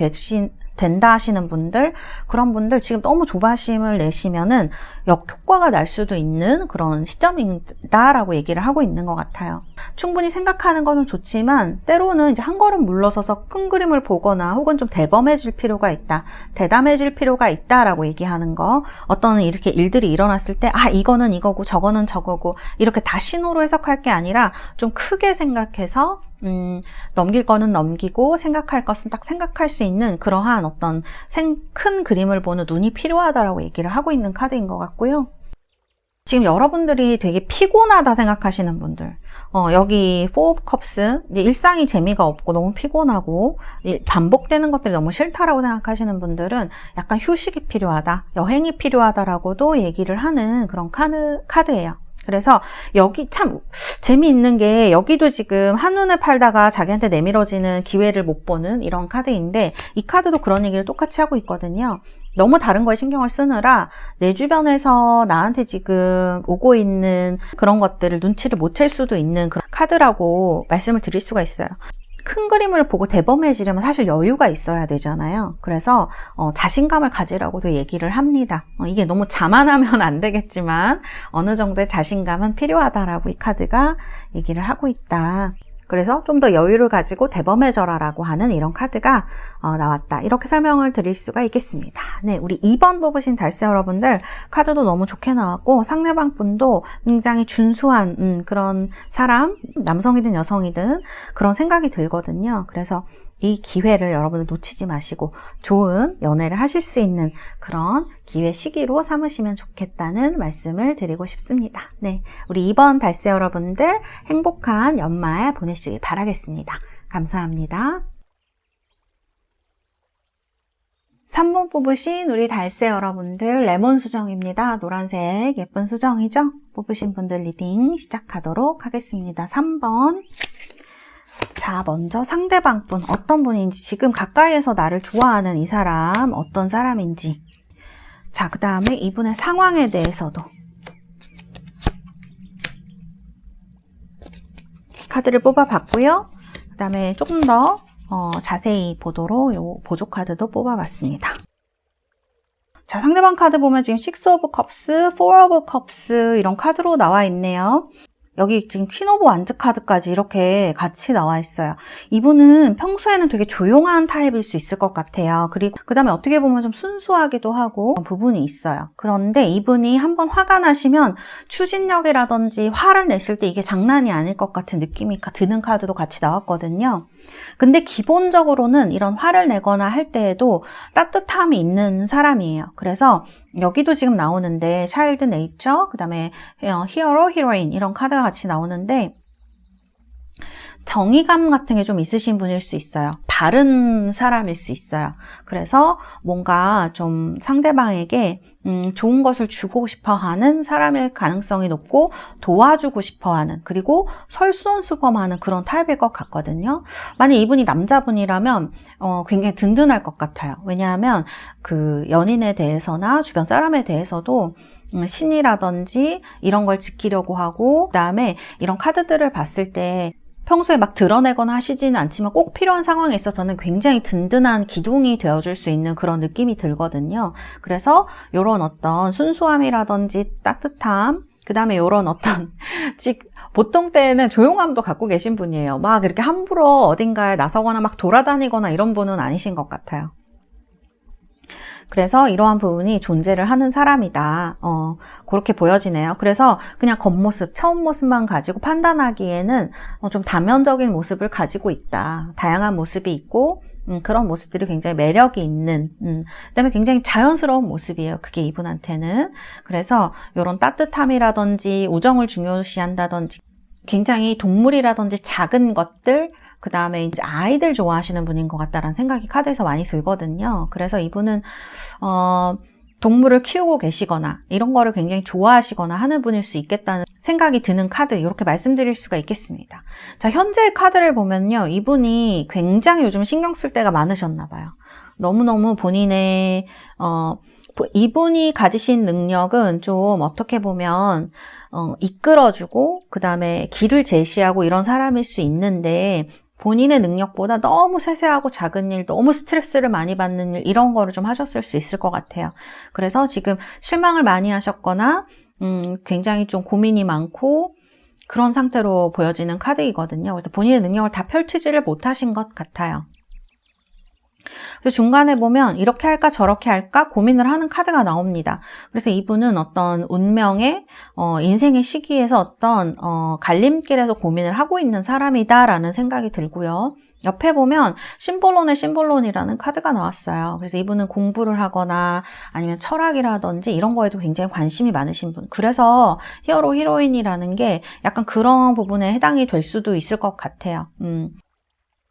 된다 하시는 분들, 그런 분들 지금 너무 조바심을 내시면은 역효과가 날 수도 있는 그런 시점이다라고 얘기를 하고 있는 것 같아요. 충분히 생각하는 거는 좋지만 때로는 이제 한 걸음 물러서서 큰 그림을 보거나 혹은 좀 대범해질 필요가 있다, 대담해질 필요가 있다라고 얘기하는 거. 어떤 이렇게 일들이 일어났을 때 이거는 이거고 저거는 저거고 이렇게 다 신호로 해석할 게 아니라 좀 크게 생각해서 넘길 거는 넘기고 생각할 것은 딱 생각할 수 있는 그러한 어떤 큰 그림을 보는 눈이 필요하다라고 얘기를 하고 있는 카드인 것 같고요. 지금 여러분들이 되게 피곤하다 생각하시는 분들, 여기 Four of Cups, 일상이 재미가 없고 너무 피곤하고 반복되는 것들이 너무 싫다라고 생각하시는 분들은 약간 휴식이 필요하다, 여행이 필요하다라고도 얘기를 하는 그런 카드예요. 그래서 여기 참 재미있는 게 여기도 지금 한눈에 팔다가 자기한테 내밀어지는 기회를 못 보는 이런 카드인데 이 카드도 그런 얘기를 똑같이 하고 있거든요. 너무 다른 거에 신경을 쓰느라 내 주변에서 나한테 지금 오고 있는 그런 것들을 눈치를 못 챌 수도 있는 그런 카드라고 말씀을 드릴 수가 있어요. 큰 그림을 보고 대범해지려면 사실 여유가 있어야 되잖아요. 그래서 자신감을 가지라고도 얘기를 합니다. 이게 너무 자만하면 안 되겠지만 어느 정도의 자신감은 필요하다라고 이 카드가 얘기를 하고 있다. 그래서 좀 더 여유를 가지고 대범해져라 라고 하는 이런 카드가 나왔다. 이렇게 설명을 드릴 수가 있겠습니다. 네, 우리 2번 뽑으신 달세 여러분들 카드도 너무 좋게 나왔고 상대방 분도 굉장히 준수한 그런 사람, 남성이든 여성이든 그런 생각이 들거든요. 그래서 이 기회를 여러분들 놓치지 마시고 좋은 연애를 하실 수 있는 그런 기회 시기로 삼으시면 좋겠다는 말씀을 드리고 싶습니다. 네, 우리 2번 달세 여러분들 행복한 연말 보내시길 바라겠습니다. 감사합니다. 3번 뽑으신 우리 달세 여러분들 레몬 수정입니다. 노란색 예쁜 수정이죠? 뽑으신 분들 리딩 시작하도록 하겠습니다. 3번. 자, 먼저 상대방 분 어떤 분인지, 지금 가까이에서 나를 좋아하는 이 사람 어떤 사람인지, 자, 그 다음에 이분의 상황에 대해서도 카드를 뽑아봤고요. 그 다음에 조금 더 자세히 보도록 요 보조 카드도 뽑아봤습니다. 자, 상대방 카드 보면 지금 Six of Cups, Four of Cups 이런 카드로 나와 있네요. 여기 지금 퀸 오브 완즈 카드까지 이렇게 같이 나와 있어요. 이분은 평소에는 되게 조용한 타입일 수 있을 것 같아요. 그리고 그 다음에 어떻게 보면 좀 순수하기도 하고 그런 부분이 있어요. 그런데 이분이 한번 화가 나시면 추진력이라든지 화를 내실 때 이게 장난이 아닐 것 같은 느낌이 드는 카드도 같이 나왔거든요. 근데 기본적으로는 이런 화를 내거나 할 때에도 따뜻함이 있는 사람이에요. 그래서 여기도 지금 나오는데 차일드 네이처, 그 다음에 히어로, 히로인 이런 카드가 같이 나오는데 정의감 같은 게 좀 있으신 분일 수 있어요. 바른 사람일 수 있어요. 그래서 뭔가 좀 상대방에게 좋은 것을 주고 싶어하는 사람일 가능성이 높고 도와주고 싶어하는, 그리고 설수원수범하는 그런 타입일 것 같거든요. 만약 이분이 남자분이라면 굉장히 든든할 것 같아요. 왜냐하면 그 연인에 대해서나 주변 사람에 대해서도 신이라든지 이런 걸 지키려고 하고, 그 다음에 이런 카드들을 봤을 때 평소에 막 드러내거나 하시지는 않지만 꼭 필요한 상황에 있어서는 굉장히 든든한 기둥이 되어줄 수 있는 그런 느낌이 들거든요. 그래서 이런 어떤 순수함이라든지 따뜻함, 그 다음에 이런 어떤 보통 때는 조용함도 갖고 계신 분이에요. 막 이렇게 함부로 어딘가에 나서거나 막 돌아다니거나 이런 분은 아니신 것 같아요. 그래서 이러한 부분이 존재를 하는 사람이다. 그렇게 보여지네요. 그래서 그냥 겉모습, 처음 모습만 가지고 판단하기에는 좀 다면적인 모습을 가지고 있다. 다양한 모습이 있고 그런 모습들이 굉장히 매력이 있는, 그다음에 굉장히 자연스러운 모습이에요. 그게 이분한테는. 그래서 이런 따뜻함이라든지 우정을 중요시한다든지 굉장히 동물이라든지 작은 것들, 그 다음에 이제 아이들 좋아하시는 분인 것 같다라는 생각이 카드에서 많이 들거든요. 그래서 이분은 동물을 키우고 계시거나 이런 거를 굉장히 좋아하시거나 하는 분일 수 있겠다는 생각이 드는 카드, 이렇게 말씀드릴 수가 있겠습니다. 자, 현재의 카드를 보면요, 이분이 굉장히 요즘 신경 쓸 때가 많으셨나 봐요. 너무너무 본인의 이분이 가지신 능력은 좀 어떻게 보면 이끌어주고 그 다음에 길을 제시하고 이런 사람일 수 있는데, 본인의 능력보다 너무 세세하고 작은 일, 너무 스트레스를 많이 받는 일, 이런 거를 좀 하셨을 수 있을 것 같아요. 그래서 지금 실망을 많이 하셨거나 굉장히 좀 고민이 많고 그런 상태로 보여지는 카드이거든요. 그래서 본인의 능력을 다 펼치지를 못하신 것 같아요. 그래서 중간에 보면 이렇게 할까 저렇게 할까 고민을 하는 카드가 나옵니다. 그래서 이분은 어떤 운명의 인생의 시기에서 어떤 갈림길에서 고민을 하고 있는 사람이다라는 생각이 들고요. 옆에 보면 심볼론의 심볼론이라는 카드가 나왔어요. 그래서 이분은 공부를 하거나 아니면 철학이라든지 이런 거에도 굉장히 관심이 많으신 분. 그래서 히어로 히로인이라는 게 약간 그런 부분에 해당이 될 수도 있을 것 같아요.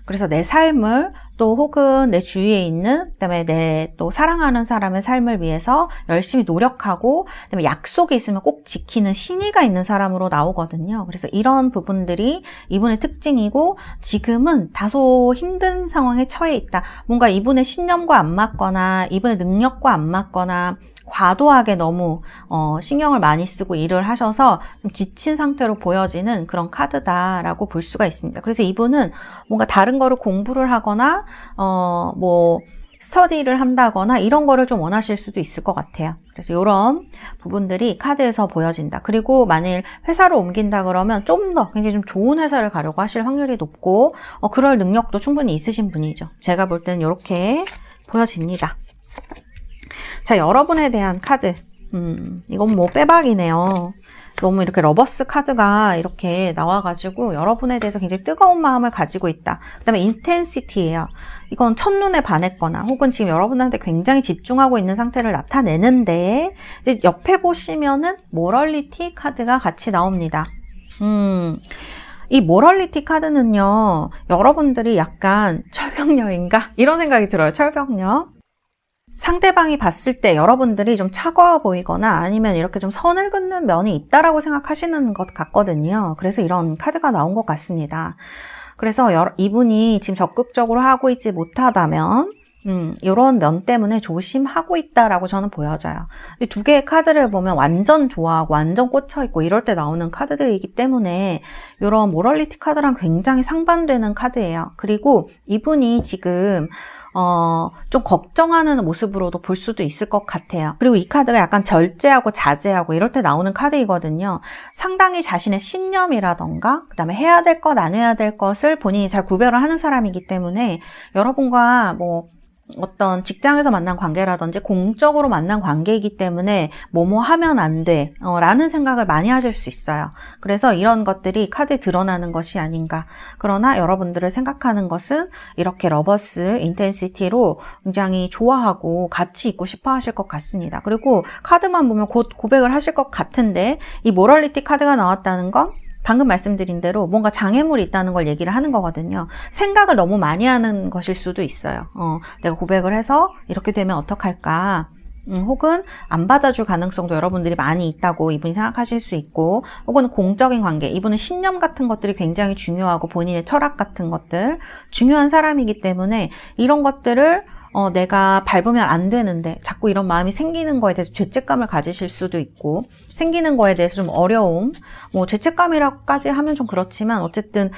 그래서 내 삶을 또 혹은 내 주위에 있는 그다음에 내 또 사랑하는 사람의 삶을 위해서 열심히 노력하고 그다음에 약속이 있으면 꼭 지키는 신의가 있는 사람으로 나오거든요. 그래서 이런 부분들이 이분의 특징이고 지금은 다소 힘든 상황에 처해 있다. 뭔가 이분의 신념과 안 맞거나 이분의 능력과 안 맞거나 과도하게 너무 신경을 많이 쓰고 일을 하셔서 좀 지친 상태로 보여지는 그런 카드다라고 볼 수가 있습니다. 그래서 이분은 뭔가 다른 거를 공부를 하거나 뭐 스터디를 한다거나 이런 거를 좀 원하실 수도 있을 것 같아요. 그래서 이런 부분들이 카드에서 보여진다. 그리고 만일 회사를 옮긴다 그러면 좀 더 굉장히 좀 좋은 회사를 가려고 하실 확률이 높고 그럴 능력도 충분히 있으신 분이죠. 제가 볼 때는 이렇게 보여집니다. 자, 여러분에 대한 카드. 이건 뭐 빼박이네요. 너무 이렇게 러버스 카드가 이렇게 나와가지고 여러분에 대해서 굉장히 뜨거운 마음을 가지고 있다. 그 다음에 인텐시티예요. 이건 첫눈에 반했거나 혹은 지금 여러분한테 굉장히 집중하고 있는 상태를 나타내는데 이제 옆에 보시면은 모럴리티 카드가 같이 나옵니다. 이 모럴리티 카드는요. 여러분들이 약간 철벽녀인가? 이런 생각이 들어요. 철벽녀. 상대방이 봤을 때 여러분들이 좀 차가워 보이거나 아니면 이렇게 좀 선을 긋는 면이 있다라고 생각하시는 것 같거든요. 그래서 이런 카드가 나온 것 같습니다. 그래서 이분이 지금 적극적으로 하고 있지 못하다면 이런 면 때문에 조심하고 있다라고 저는 보여져요. 두 개의 카드를 보면 완전 좋아하고 완전 꽂혀있고 이럴 때 나오는 카드들이기 때문에 이런 모럴리티 카드랑 굉장히 상반되는 카드예요. 그리고 이분이 지금 좀 걱정하는 모습으로도 볼 수도 있을 것 같아요. 그리고 이 카드가 약간 절제하고 자제하고 이럴 때 나오는 카드이거든요. 상당히 자신의 신념이라던가 그 다음에 해야 될 것, 안 해야 될 것을 본인이 잘 구별을 하는 사람이기 때문에 여러분과 뭐 어떤 직장에서 만난 관계라든지 공적으로 만난 관계이기 때문에 뭐뭐 하면 안 돼 라는 생각을 많이 하실 수 있어요. 그래서 이런 것들이 카드에 드러나는 것이 아닌가. 그러나 여러분들을 생각하는 것은 이렇게 러버스 인텐시티로 굉장히 좋아하고 같이 있고 싶어 하실 것 같습니다. 그리고 카드만 보면 곧 고백을 하실 것 같은데 이 모럴리티 카드가 나왔다는 건 방금 말씀드린 대로 뭔가 장애물이 있다는 걸 얘기를 하는 거거든요. 생각을 너무 많이 하는 것일 수도 있어요. 내가 고백을 해서 이렇게 되면 어떡할까? 혹은 안 받아줄 가능성도 여러분들이 많이 있다고 이분이 생각하실 수 있고, 혹은 공적인 관계, 이분은 신념 같은 것들이 굉장히 중요하고 본인의 철학 같은 것들, 중요한 사람이기 때문에 이런 것들을 내가 밟으면 안 되는데 자꾸 이런 마음이 생기는 거에 대해서 죄책감을 가지실 수도 있고, 생기는 거에 대해서 좀 어려움, 뭐 죄책감이라고까지 하면 좀 그렇지만 어쨌든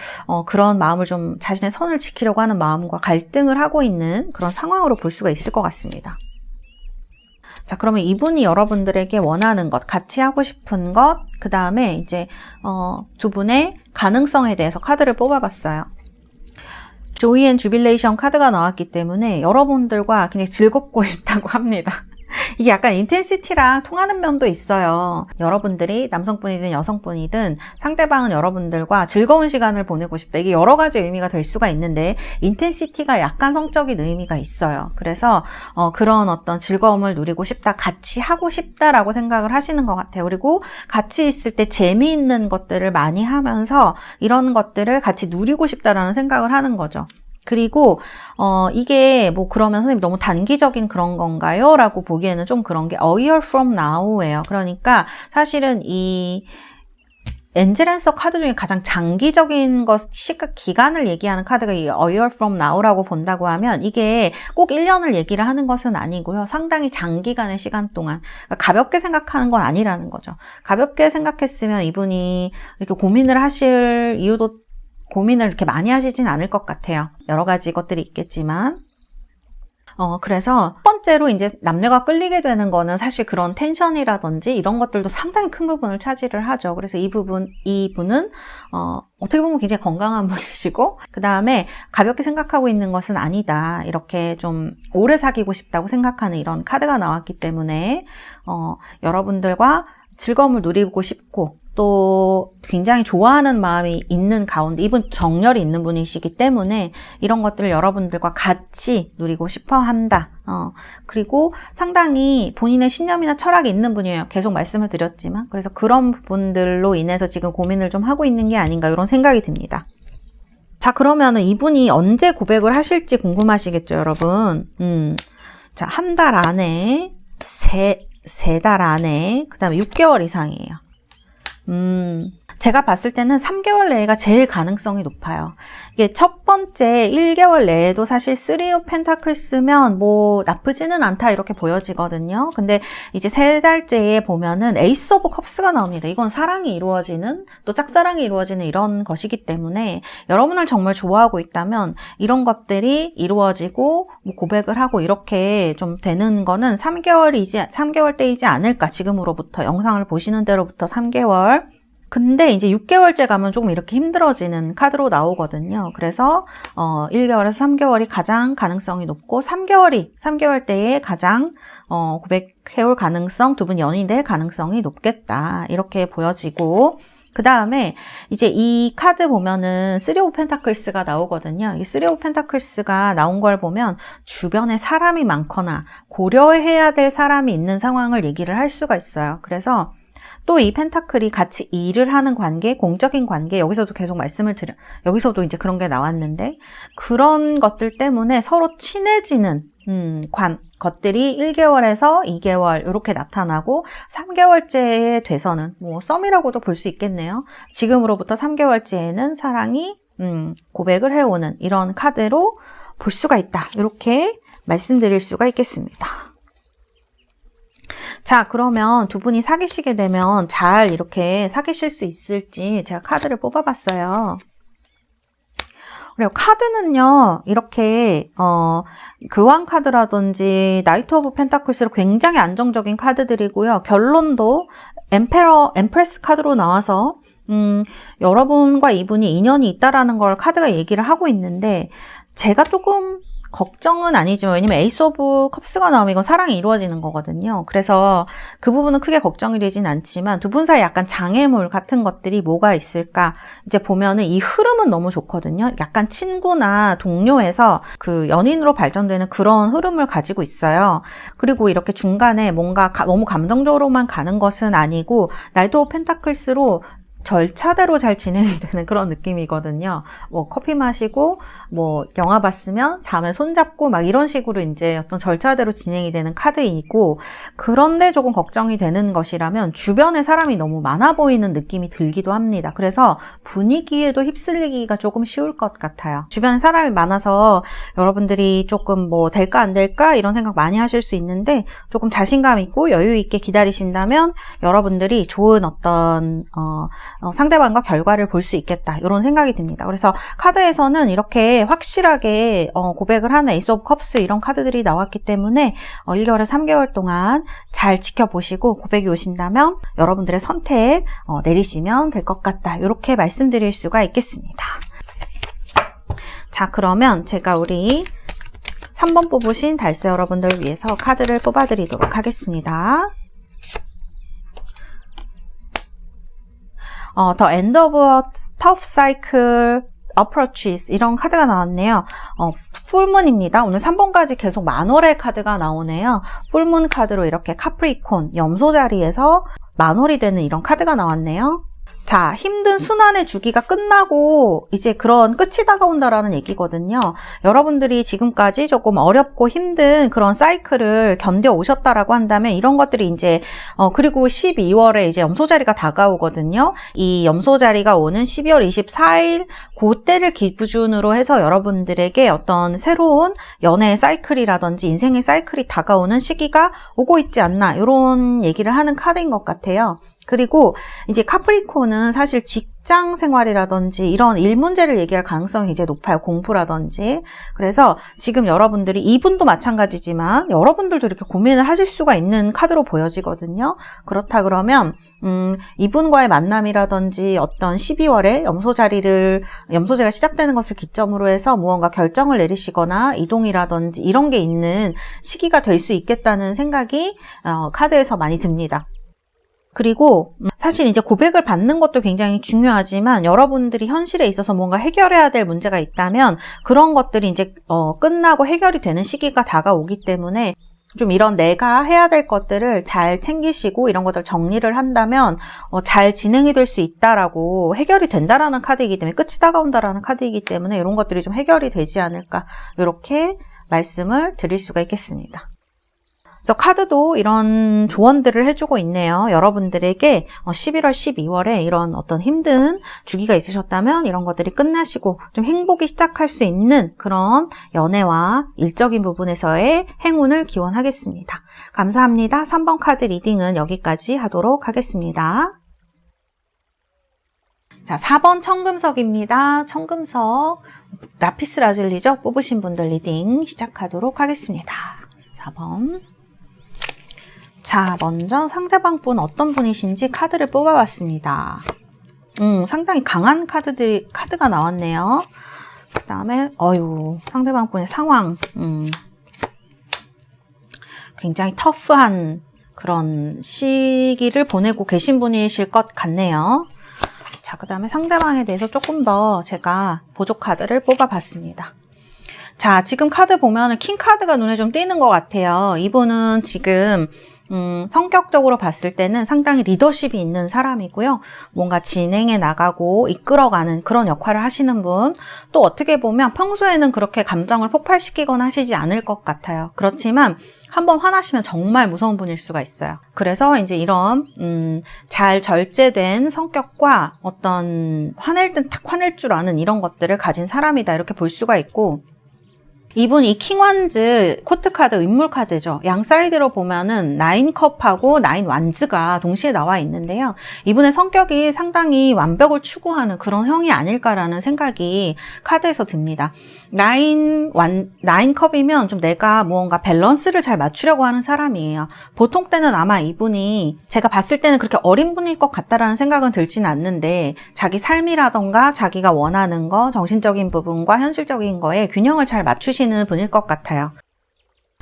그런 마음을 좀 자신의 선을 지키려고 하는 마음과 갈등을 하고 있는 그런 상황으로 볼 수가 있을 것 같습니다. 자, 그러면 이분이 여러분들에게 원하는 것, 같이 하고 싶은 것, 그 다음에 이제 두 분의 가능성에 대해서 카드를 뽑아봤어요. 조이 앤 주빌레이션 카드가 나왔기 때문에 여러분들과 굉장히 즐겁고 있다고 합니다. 이게 약간 인텐시티랑 통하는 면도 있어요. 여러분들이 남성분이든 여성분이든 상대방은 여러분들과 즐거운 시간을 보내고 싶다. 이게 여러 가지 의미가 될 수가 있는데 인텐시티가 약간 성적인 의미가 있어요. 그래서 그런 어떤 즐거움을 누리고 싶다, 같이 하고 싶다라고 생각을 하시는 것 같아요. 그리고 같이 있을 때 재미있는 것들을 많이 하면서 이런 것들을 같이 누리고 싶다라는 생각을 하는 거죠. 그리고 이게 뭐 그러면 선생님 너무 단기적인 그런 건가요? 라고 보기에는 좀 그런 게 A year from now예요. 그러니까 사실은 이 엔젤앤서 카드 중에 가장 장기적인 기간을 얘기하는 카드가 이 A year from now라고 본다고 하면 이게 꼭 1년을 얘기를 하는 것은 아니고요. 상당히 장기간의 시간 동안 가볍게 생각하는 건 아니라는 거죠. 가볍게 생각했으면 이분이 이렇게 고민을 하실 이유도 고민을 이렇게 많이 하시진 않을 것 같아요. 여러 가지 것들이 있겠지만. 그래서 첫 번째로 이제 남녀가 끌리게 되는 거는 사실 그런 텐션이라든지 이런 것들도 상당히 큰 부분을 차지를 하죠. 그래서 이분은 어떻게 보면 굉장히 건강한 분이시고, 그 다음에 가볍게 생각하고 있는 것은 아니다. 이렇게 좀 오래 사귀고 싶다고 생각하는 이런 카드가 나왔기 때문에, 여러분들과 즐거움을 누리고 싶고, 또 굉장히 좋아하는 마음이 있는 가운데 이분 정열이 있는 분이시기 때문에 이런 것들을 여러분들과 같이 누리고 싶어 한다. 그리고 상당히 본인의 신념이나 철학이 있는 분이에요. 계속 말씀을 드렸지만. 그래서 그런 부분들로 인해서 지금 고민을 좀 하고 있는 게 아닌가 이런 생각이 듭니다. 자, 그러면은 이분이 언제 고백을 하실지 궁금하시겠죠, 여러분? 자, 한 달 안에, 세 달 안에, 그 다음에 6개월 이상이에요. 제가 봤을 때는 3개월 내가 제일 가능성이 높아요. 이게 첫 번째 1개월 내에도 사실 3 of Pentakle스면 뭐 나쁘지는 않다 이렇게 보여지거든요. 근데 이제 3달째에 보면은 Ace of Cups가 나옵니다. 이건 사랑이 이루어지는, 또 짝사랑이 이루어지는 이런 것이기 때문에 여러분을 정말 좋아하고 있다면 이런 것들이 이루어지고 뭐 고백을 하고 이렇게 좀 되는 거는 3개월 때이지 않을까. 지금으로부터 영상을 보시는 대로부터 3개월. 근데 이제 6개월째 가면 조금 이렇게 힘들어지는 카드로 나오거든요. 그래서 1개월에서 3개월이 가장 가능성이 높고 3개월 때에 가장 고백해올 가능성, 두 분 연인이 될 가능성이 높겠다. 이렇게 보여지고, 그 다음에 이제 이 카드 보면은 3 of Pentakle스가 나오거든요. 이 3 of Pentakle스가 나온 걸 보면 주변에 사람이 많거나 고려해야 될 사람이 있는 상황을 얘기를 할 수가 있어요. 그래서 또 이 펜타클이 같이 일을 하는 관계, 공적인 관계, 여기서도 계속 말씀을 여기서도 이제 그런 게 나왔는데, 그런 것들 때문에 서로 친해지는, 것들이 1개월에서 2개월, 이렇게 나타나고, 3개월째에 돼서는, 뭐, 썸이라고도 볼 수 있겠네요. 지금으로부터 3개월째에는 사랑이, 고백을 해오는 이런 카드로 볼 수가 있다. 이렇게 말씀드릴 수가 있겠습니다. 자, 그러면 두 분이 사귀시게 되면 잘 이렇게 사귀실 수 있을지 제가 카드를 뽑아봤어요. 그리고 카드는요, 이렇게 교환 카드라든지 나이트 오브 펜타클스로 굉장히 안정적인 카드들이고요. 결론도 엠프레스 카드로 나와서 여러분과 이분이 인연이 있다라는 걸 카드가 얘기를 하고 있는데, 제가 조금 걱정은 아니지만, 왜냐면 에이스 오브 컵스가 나오면 이건 사랑이 이루어지는 거거든요. 그래서 그 부분은 크게 걱정이 되진 않지만 두 분 사이 약간 장애물 같은 것들이 뭐가 있을까? 이제 보면은 이 흐름은 너무 좋거든요. 약간 친구나 동료에서 그 연인으로 발전되는 그런 흐름을 가지고 있어요. 그리고 이렇게 중간에 뭔가 너무 감정적으로만 가는 것은 아니고 나이트 오브 펜타클스로 절차대로 잘 진행이 되는 그런 느낌이거든요. 뭐 커피 마시고 뭐 영화 봤으면 다음에 손잡고 막 이런 식으로 이제 어떤 절차대로 진행이 되는 카드이고, 그런데 조금 걱정이 되는 것이라면 주변에 사람이 너무 많아 보이는 느낌이 들기도 합니다. 그래서 분위기에도 휩쓸리기가 조금 쉬울 것 같아요. 주변에 사람이 많아서 여러분들이 조금 뭐 될까 안 될까 이런 생각 많이 하실 수 있는데, 조금 자신감 있고 여유 있게 기다리신다면 여러분들이 좋은 어떤 상대방과 결과를 볼 수 있겠다, 이런 생각이 듭니다. 그래서 카드에서는 이렇게 확실하게 고백을 하는 에이스 오브 컵스 이런 카드들이 나왔기 때문에 1개월에서 3개월 동안 잘 지켜보시고 고백이 오신다면 여러분들의 선택 내리시면 될 것 같다, 이렇게 말씀드릴 수가 있겠습니다. 자, 그러면 제가 우리 3번 뽑으신 달세 여러분들 위해서 카드를 뽑아드리도록 하겠습니다. The End of a Tough Cycle Approaches 이런 카드가 나왔네요. 풀문입니다. 오늘 3번까지 계속 만월의 카드가 나오네요. 풀문 카드로 이렇게 카프리콘, 염소 자리에서 만월이 되는 이런 카드가 나왔네요. 자, 힘든 순환의 주기가 끝나고 이제 그런 끝이 다가온다라는 얘기거든요. 여러분들이 지금까지 조금 어렵고 힘든 그런 사이클을 견뎌 오셨다라고 한다면 이런 것들이 이제 그리고 12월에 이제 염소자리가 다가오거든요. 이 염소자리가 오는 12월 24일 그때를 기준으로 해서 여러분들에게 어떤 새로운 연애의 사이클이라든지 인생의 사이클이 다가오는 시기가 오고 있지 않나, 이런 얘기를 하는 카드인 것 같아요. 그리고 이제 카프리콘은 사실 직장 생활이라든지 이런 일 문제를 얘기할 가능성이 이제 높아요. 공부라든지. 그래서 지금 여러분들이 이분도 마찬가지지만 여러분들도 이렇게 고민을 하실 수가 있는 카드로 보여지거든요. 그렇다 그러면 이분과의 만남이라든지 어떤 12월에 염소자리가 시작되는 것을 기점으로 해서 무언가 결정을 내리시거나 이동이라든지 이런 게 있는 시기가 될 수 있겠다는 생각이 카드에서 많이 듭니다. 그리고 사실 이제 고백을 받는 것도 굉장히 중요하지만 여러분들이 현실에 있어서 뭔가 해결해야 될 문제가 있다면 그런 것들이 이제 끝나고 해결이 되는 시기가 다가오기 때문에 좀 이런 내가 해야 될 것들을 잘 챙기시고 이런 것들 정리를 한다면 잘 진행이 될 수 있다라고 해결이 된다라는 카드이기 때문에 끝이 다가온다라는 카드이기 때문에 이런 것들이 좀 해결이 되지 않을까 이렇게 말씀을 드릴 수가 있겠습니다. 그래서 카드도 이런 조언들을 해주고 있네요. 여러분들에게 11월, 12월에 이런 어떤 힘든 주기가 있으셨다면 이런 것들이 끝나시고 좀 행복이 시작할 수 있는 그런 연애와 일적인 부분에서의 행운을 기원하겠습니다. 감사합니다. 3번 카드 리딩은 여기까지 하도록 하겠습니다. 자, 4번 청금석입니다. 청금석, 라피스 라줄리죠? 뽑으신 분들 리딩 시작하도록 하겠습니다. 4번. 자, 먼저 상대방 분 어떤 분이신지 카드를 뽑아봤습니다. 상당히 강한 카드가 나왔네요. 그 다음에, 상대방 분의 상황, 굉장히 터프한 그런 시기를 보내고 계신 분이실 것 같네요. 자, 그 다음에 상대방에 대해서 조금 더 제가 보조 카드를 뽑아봤습니다. 자, 지금 카드 보면은 킹 카드가 눈에 좀 띄는 것 같아요. 이분은 지금 성격적으로 봤을 때는 상당히 리더십이 있는 사람이고요. 뭔가 진행해 나가고 이끌어가는 그런 역할을 하시는 분. 또 어떻게 보면 평소에는 그렇게 감정을 폭발시키거나 하시지 않을 것 같아요. 그렇지만 한번 화나시면 정말 무서운 분일 수가 있어요. 그래서 이제 이런 잘 절제된 성격과 어떤 화낼 땐 탁 화낼 줄 아는 이런 것들을 가진 사람이다 이렇게 볼 수가 있고, 이분 이 킹완즈 코트 카드 인물 카드죠. 양 사이드로 보면은 9컵하고 9완즈가 동시에 나와 있는데요. 이분의 성격이 상당히 완벽을 추구하는 그런 형이 아닐까라는 생각이 카드에서 듭니다. 9컵이면 좀 내가 무언가 밸런스를 잘 맞추려고 하는 사람이에요. 보통 때는 아마 이분이 제가 봤을 때는 그렇게 어린 분일 것 같다라는 생각은 들지는 않는데 자기 삶이라던가 자기가 원하는 거, 정신적인 부분과 현실적인 거에 균형을 잘 맞추시는 분일 것 같아요.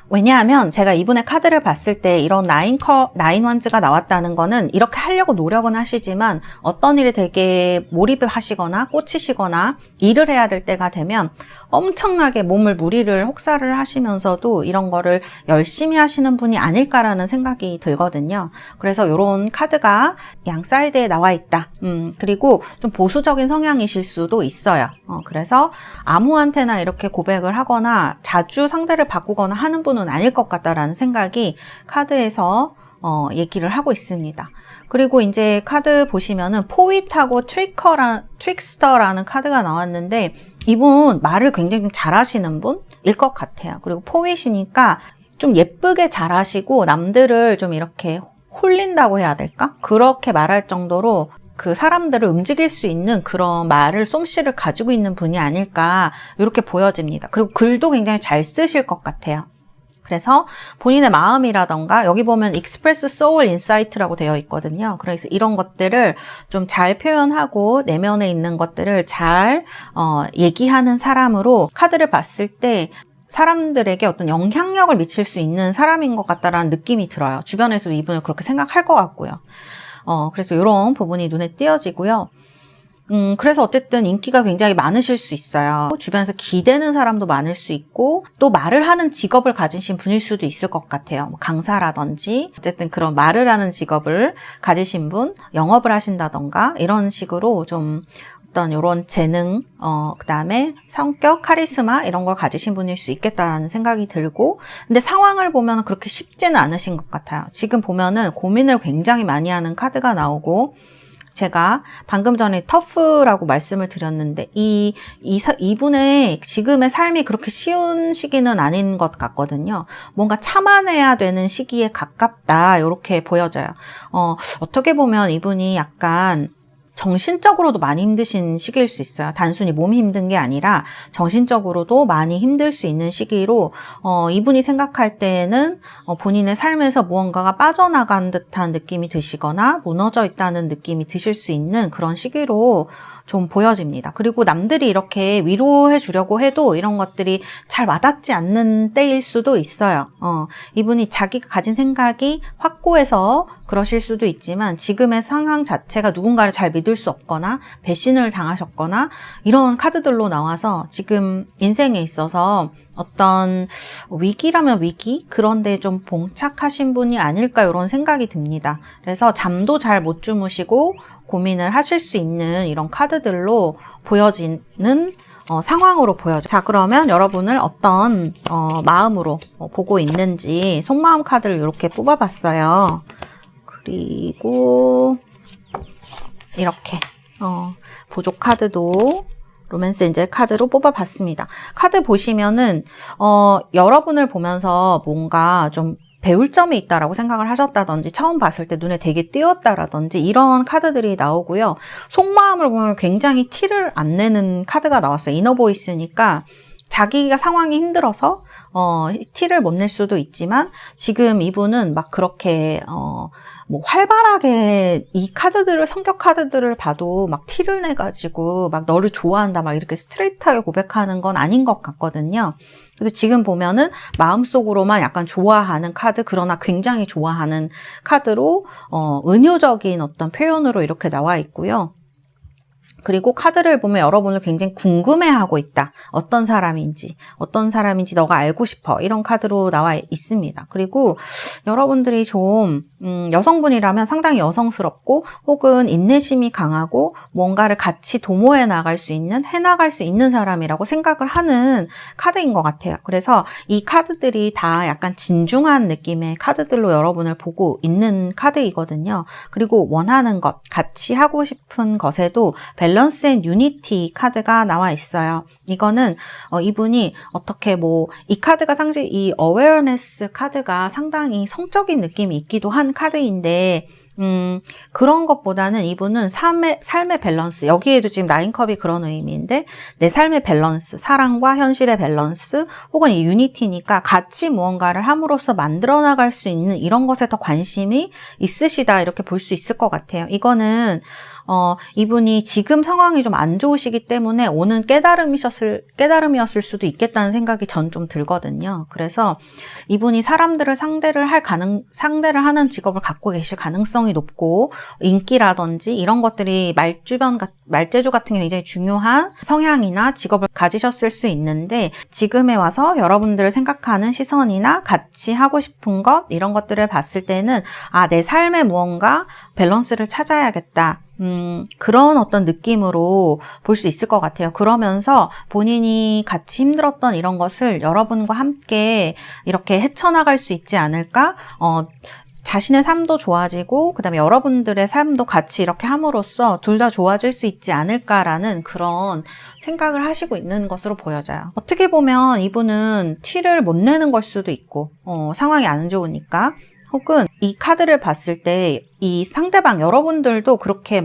왜냐하면 제가 이분의 카드를 봤을 때 이런 9완즈가 나왔다는 거는 이렇게 하려고 노력은 하시지만 어떤 일에 되게 몰입을 하시거나 꽂히시거나 일을 해야 될 때가 되면 엄청나게 몸을 무리를 혹사를 하시면서도 이런 거를 열심히 하시는 분이 아닐까라는 생각이 들거든요. 그래서 이런 카드가 양 사이드에 나와 있다. 그리고 좀 보수적인 성향이실 수도 있어요. 그래서 아무한테나 이렇게 고백을 하거나 자주 상대를 바꾸거나 하는 분은 아닐 것 같다라는 생각이 카드에서 얘기를 하고 있습니다. 그리고 이제 카드 보시면은 포윗하고 트릭스터라는 카드가 나왔는데 이분 말을 굉장히 좀 잘하시는 분일 것 같아요. 그리고 포윗이니까 좀 예쁘게 잘하시고 남들을 좀 이렇게 홀린다고 해야 될까? 그렇게 말할 정도로 그 사람들을 움직일 수 있는 그런 말을 솜씨를 가지고 있는 분이 아닐까 이렇게 보여집니다. 그리고 글도 굉장히 잘 쓰실 것 같아요. 그래서 본인의 마음이라던가 여기 보면 Express Soul Insight라고 되어 있거든요. 그래서 이런 것들을 좀 잘 표현하고 내면에 있는 것들을 잘 얘기하는 사람으로 카드를 봤을 때 사람들에게 어떤 영향력을 미칠 수 있는 사람인 것 같다라는 느낌이 들어요. 주변에서도 이분을 그렇게 생각할 것 같고요. 그래서 이런 부분이 눈에 띄어지고요. 그래서 어쨌든 인기가 굉장히 많으실 수 있어요. 주변에서 기대는 사람도 많을 수 있고 또 말을 하는 직업을 가지신 분일 수도 있을 것 같아요. 강사라든지 어쨌든 그런 말을 하는 직업을 가지신 분, 영업을 하신다던가 이런 식으로 좀 어떤 이런 재능, 그 다음에 성격, 카리스마 이런 걸 가지신 분일 수 있겠다라는 생각이 들고, 근데 상황을 보면 그렇게 쉽지는 않으신 것 같아요. 지금 보면은 고민을 굉장히 많이 하는 카드가 나오고 제가 방금 전에 터프라고 말씀을 드렸는데 이분의 지금의 삶이 그렇게 쉬운 시기는 아닌 것 같거든요. 뭔가 참아내야 되는 시기에 가깝다 이렇게 보여져요. 어떻게 보면 이분이 약간 정신적으로도 많이 힘드신 시기일 수 있어요. 단순히 몸이 힘든 게 아니라 정신적으로도 많이 힘들 수 있는 시기로 이분이 생각할 때는 본인의 삶에서 무언가가 빠져나간 듯한 느낌이 드시거나 무너져 있다는 느낌이 드실 수 있는 그런 시기로 좀 보여집니다. 그리고 남들이 이렇게 위로해 주려고 해도 이런 것들이 잘 와닿지 않는 때일 수도 있어요. 이분이 자기가 가진 생각이 확고해서 그러실 수도 있지만 지금의 상황 자체가 누군가를 잘 믿을 수 없거나 배신을 당하셨거나 이런 카드들로 나와서 지금 인생에 있어서 어떤 위기라면 위기? 그런데 좀 봉착하신 분이 아닐까 이런 생각이 듭니다. 그래서 잠도 잘 못 주무시고 고민을 하실 수 있는 이런 카드들로 보여지는 상황으로 보여져요. 자, 그러면 여러분을 어떤 마음으로 보고 있는지 속마음 카드를 이렇게 뽑아봤어요. 그리고 이렇게 부족 카드도 로맨스 엔젤 카드로 뽑아봤습니다. 카드 보시면은 여러분을 보면서 뭔가 좀 배울 점이 있다라고 생각을 하셨다든지 처음 봤을 때 눈에 되게 띄었다라든지 이런 카드들이 나오고요. 속마음을 보면 굉장히 티를 안 내는 카드가 나왔어요. 이너보이스니까 자기가 상황이 힘들어서 티를 못 낼 수도 있지만 지금 이분은 막 그렇게 뭐 활발하게 이 카드들을 성격 카드들을 봐도 막 티를 내가지고 막 너를 좋아한다 막 이렇게 스트레이트하게 고백하는 건 아닌 것 같거든요. 그래서 지금 보면은 마음속으로만 약간 좋아하는 카드, 그러나 굉장히 좋아하는 카드로 은유적인 어떤 표현으로 이렇게 나와 있고요. 그리고 카드를 보면 여러분을 굉장히 궁금해하고 있다. 어떤 사람인지 너가 알고 싶어. 이런 카드로 나와 있습니다. 그리고 여러분들이 좀 여성분이라면 상당히 여성스럽고 혹은 인내심이 강하고 뭔가를 같이 도모해 나갈 수 있는, 해나갈 수 있는 사람이라고 생각을 하는 카드인 것 같아요. 그래서 이 카드들이 다 약간 진중한 느낌의 카드들로 여러분을 보고 있는 카드이거든요. 그리고 원하는 것, 같이 하고 싶은 것에도 밸런스 앤 유니티 카드가 나와 있어요. 이거는 이분이 어떻게 이 카드가 이 어웨어네스 카드가 상당히 성적인 느낌이 있기도 한 카드인데 그런 것보다는 이분은 삶의 밸런스, 여기에도 지금 나인컵이 그런 의미인데 내 삶의 밸런스, 사랑과 현실의 밸런스 혹은 이 유니티니까 같이 무언가를 함으로써 만들어 나갈 수 있는 이런 것에 더 관심이 있으시다 이렇게 볼 수 있을 것 같아요. 이거는 이분이 지금 상황이 좀 안 좋으시기 때문에 오는 깨달음이었을 수도 있겠다는 생각이 전 좀 들거든요. 그래서 이분이 사람들을 상대를 하는 직업을 갖고 계실 가능성이 높고, 인기라든지 이런 것들이 말재주 같은 게 굉장히 중요한 성향이나 직업을 가지셨을 수 있는데, 지금에 와서 여러분들을 생각하는 시선이나 같이 하고 싶은 것, 이런 것들을 봤을 때는 내 삶에 무언가 밸런스를 찾아야겠다. 그런 어떤 느낌으로 볼 수 있을 것 같아요. 그러면서 본인이 같이 힘들었던 이런 것을 여러분과 함께 이렇게 헤쳐나갈 수 있지 않을까? 자신의 삶도 좋아지고 그다음에 여러분들의 삶도 같이 이렇게 함으로써 둘 다 좋아질 수 있지 않을까라는 그런 생각을 하시고 있는 것으로 보여져요. 어떻게 보면 이분은 티를 못 내는 걸 수도 있고 상황이 안 좋으니까, 혹은 이 카드를 봤을 때 이 상대방 여러분들도 그렇게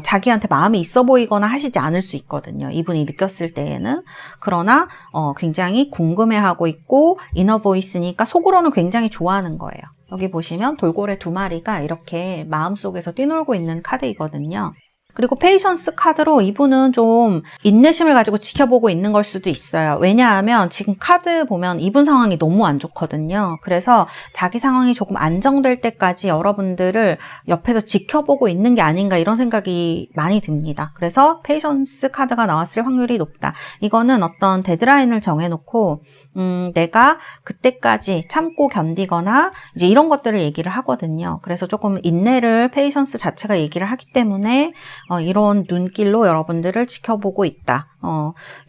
자기한테 마음이 있어 보이거나 하시지 않을 수 있거든요. 이분이 느꼈을 때에는. 그러나 굉장히 궁금해하고 있고 이너 보이스니까 속으로는 굉장히 좋아하는 거예요. 여기 보시면 돌고래 2마리가 이렇게 마음속에서 뛰놀고 있는 카드이거든요. 그리고 페이션스 카드로 이분은 좀 인내심을 가지고 지켜보고 있는 걸 수도 있어요. 왜냐하면 지금 카드 보면 이분 상황이 너무 안 좋거든요. 그래서 자기 상황이 조금 안정될 때까지 여러분들을 옆에서 지켜보고 있는 게 아닌가 이런 생각이 많이 듭니다. 그래서 페이션스 카드가 나왔을 확률이 높다. 이거는 어떤 데드라인을 정해놓고 내가 그때까지 참고 견디거나 이제 이런 것들을 얘기를 하거든요. 그래서 조금 인내를 페이션스 자체가 얘기를 하기 때문에 이런 눈길로 여러분들을 지켜보고 있다.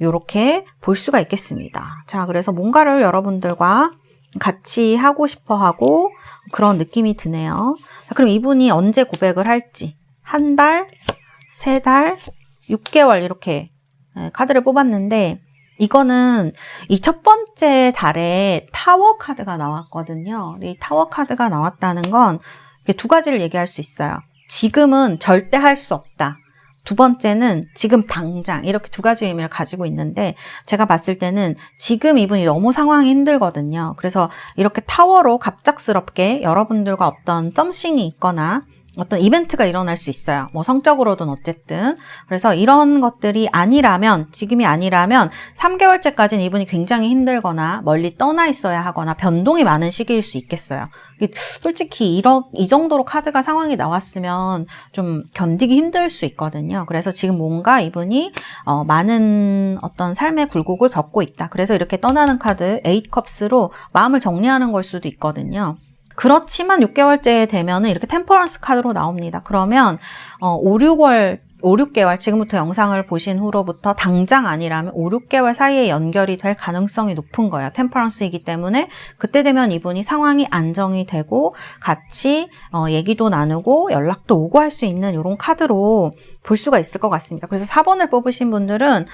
요렇게 볼 수가 있겠습니다. 자, 그래서 뭔가를 여러분들과 같이 하고 싶어 하고 그런 느낌이 드네요. 그럼 이분이 언제 고백을 할지, 한 달, 3달, 6개월 이렇게 카드를 뽑았는데, 이거는 이 첫 번째 달에 타워 카드가 나왔거든요. 이 타워 카드가 나왔다는 건 두 가지를 얘기할 수 있어요. 지금은 절대 할 수 없다. 두 번째는 지금 당장, 이렇게 두 가지 의미를 가지고 있는데, 제가 봤을 때는 지금 이분이 너무 상황이 힘들거든요. 그래서 이렇게 타워로 갑작스럽게 여러분들과 어떤 썸씽이 있거나 어떤 이벤트가 일어날 수 있어요. 뭐 성적으로든 어쨌든. 그래서 이런 것들이 아니라면, 지금이 아니라면 3개월째까지는 이분이 굉장히 힘들거나 멀리 떠나 있어야 하거나 변동이 많은 시기일 수 있겠어요. 솔직히 이 정도로 카드가 상황이 나왔으면 좀 견디기 힘들 수 있거든요. 그래서 지금 뭔가 이분이 많은 어떤 삶의 굴곡을 겪고 있다. 그래서 이렇게 떠나는 카드 8컵스로 마음을 정리하는 걸 수도 있거든요. 그렇지만 6개월째 되면은 이렇게 템퍼런스 카드로 나옵니다. 그러면 5, 6개월 지금부터 영상을 보신 후로부터 당장 아니라면 5, 6개월 사이에 연결이 될 가능성이 높은 거예요. 템퍼런스이기 때문에 그때 되면 이분이 상황이 안정이 되고 같이 얘기도 나누고 연락도 오고 할 수 있는 이런 카드로 볼 수가 있을 것 같습니다. 그래서 4번을 뽑으신 분들은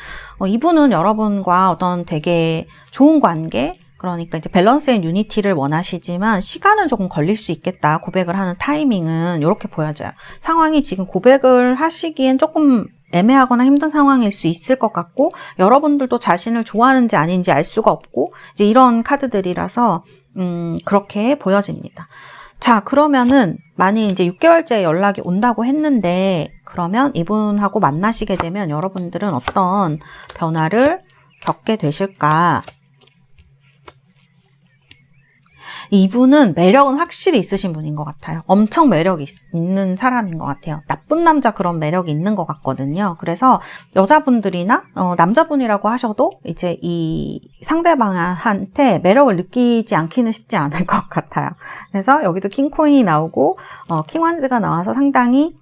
이분은 여러분과 어떤 되게 좋은 관계, 그러니까 이제 밸런스 앤 유니티를 원하시지만 시간은 조금 걸릴 수 있겠다. 고백을 하는 타이밍은 이렇게 보여져요. 상황이 지금 고백을 하시기엔 조금 애매하거나 힘든 상황일 수 있을 것 같고, 여러분들도 자신을 좋아하는지 아닌지 알 수가 없고, 이제 이런 카드들이라서 그렇게 보여집니다. 자, 그러면은 만약 이제 6개월째 연락이 온다고 했는데, 그러면 이분하고 만나시게 되면 여러분들은 어떤 변화를 겪게 되실까? 이분은 매력은 확실히 있으신 분인 것 같아요. 엄청 매력이 있는 사람인 것 같아요. 나쁜 남자 그런 매력이 있는 것 같거든요. 그래서 여자분들이나 남자분이라고 하셔도 이제 이 상대방한테 매력을 느끼지 않기는 쉽지 않을 것 같아요. 그래서 여기도 킹코인이 나오고 킹완즈가 나와서 상당히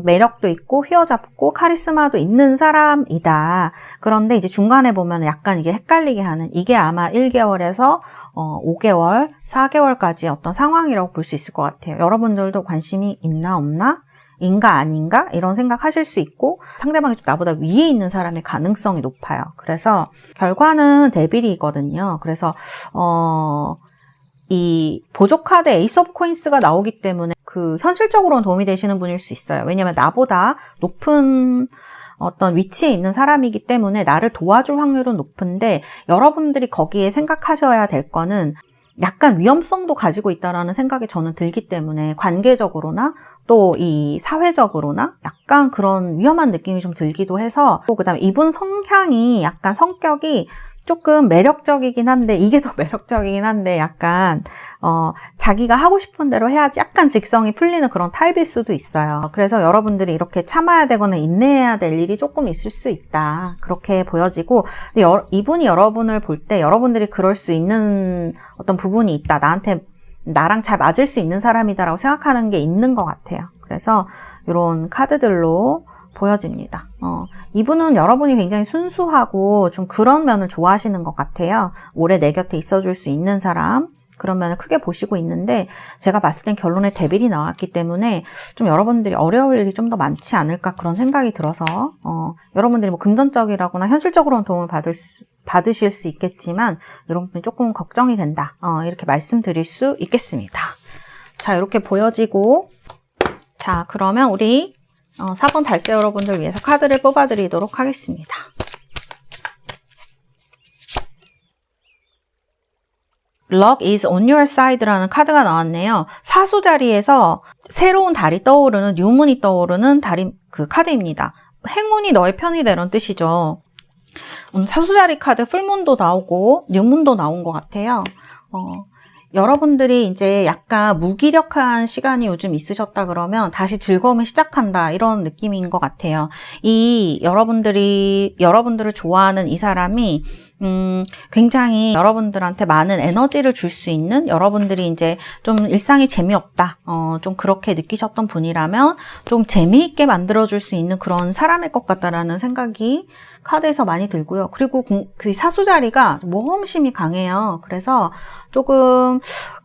매력도 있고 휘어잡고 카리스마도 있는 사람이다. 그런데 이제 중간에 보면 약간 이게 헷갈리게 하는, 이게 아마 1개월에서 5개월, 4개월까지 어떤 상황이라고 볼 수 있을 것 같아요. 여러분들도 관심이 있나 없나? 인가 아닌가? 이런 생각하실 수 있고, 상대방이 좀 나보다 위에 있는 사람의 가능성이 높아요. 그래서 결과는 데빌이거든요. 그래서 이 보조 카드 에이스 오브 코인스가 나오기 때문에 현실적으로는 도움이 되시는 분일 수 있어요. 왜냐면 나보다 높은 어떤 위치에 있는 사람이기 때문에 나를 도와줄 확률은 높은데, 여러분들이 거기에 생각하셔야 될 거는 약간 위험성도 가지고 있다라는 생각이 저는 들기 때문에, 관계적으로나 또 이 사회적으로나 약간 그런 위험한 느낌이 좀 들기도 해서, 또 그다음에 이분 성향이 약간 성격이 조금 매력적이긴 한데, 이게 더 매력적이긴 한데 약간 자기가 하고 싶은 대로 해야지 약간 직성이 풀리는 그런 타입일 수도 있어요. 그래서 여러분들이 이렇게 참아야 되거나 인내해야 될 일이 조금 있을 수 있다, 그렇게 보여지고, 근데 이분이 여러분을 볼 때 여러분들이 그럴 수 있는 어떤 부분이 있다, 나랑 잘 맞을 수 있는 사람이다라고 생각하는 게 있는 것 같아요. 그래서 이런 카드들로 보여집니다. 이분은 여러분이 굉장히 순수하고 좀 그런 면을 좋아하시는 것 같아요. 오래 내 곁에 있어줄 수 있는 사람, 그런 면을 크게 보시고 있는데, 제가 봤을 땐 결론에 데빌이 나왔기 때문에 좀 여러분들이 어려울 일이 좀 더 많지 않을까, 그런 생각이 들어서 여러분들이 뭐 금전적이라거나 현실적으로는 도움을 받으실 수 있겠지만 여러분들이 조금 걱정이 된다, 이렇게 말씀드릴 수 있겠습니다. 자, 이렇게 보여지고, 자, 그러면 우리 4번 달세 여러분들 위해서 카드를 뽑아드리도록 하겠습니다. Luck is on your side라는 카드가 나왔네요. 사수 자리에서 새로운 달이 떠오르는, 뉴문이 떠오르는 달이 카드입니다. 행운이 너의 편이 되는 뜻이죠. 사수 자리 카드 풀문도 나오고 뉴문도 나온 것 같아요. 여러분들이 이제 약간 무기력한 시간이 요즘 있으셨다 그러면 다시 즐거움을 시작한다, 이런 느낌인 것 같아요. 여러분들을 좋아하는 이 사람이 굉장히 여러분들한테 많은 에너지를 줄 수 있는, 여러분들이 이제 좀 일상이 재미없다, 좀 그렇게 느끼셨던 분이라면 좀 재미있게 만들어줄 수 있는 그런 사람일 것 같다라는 생각이 카드에서 많이 들고요. 그리고 그 사수 자리가 모험심이 강해요. 그래서 조금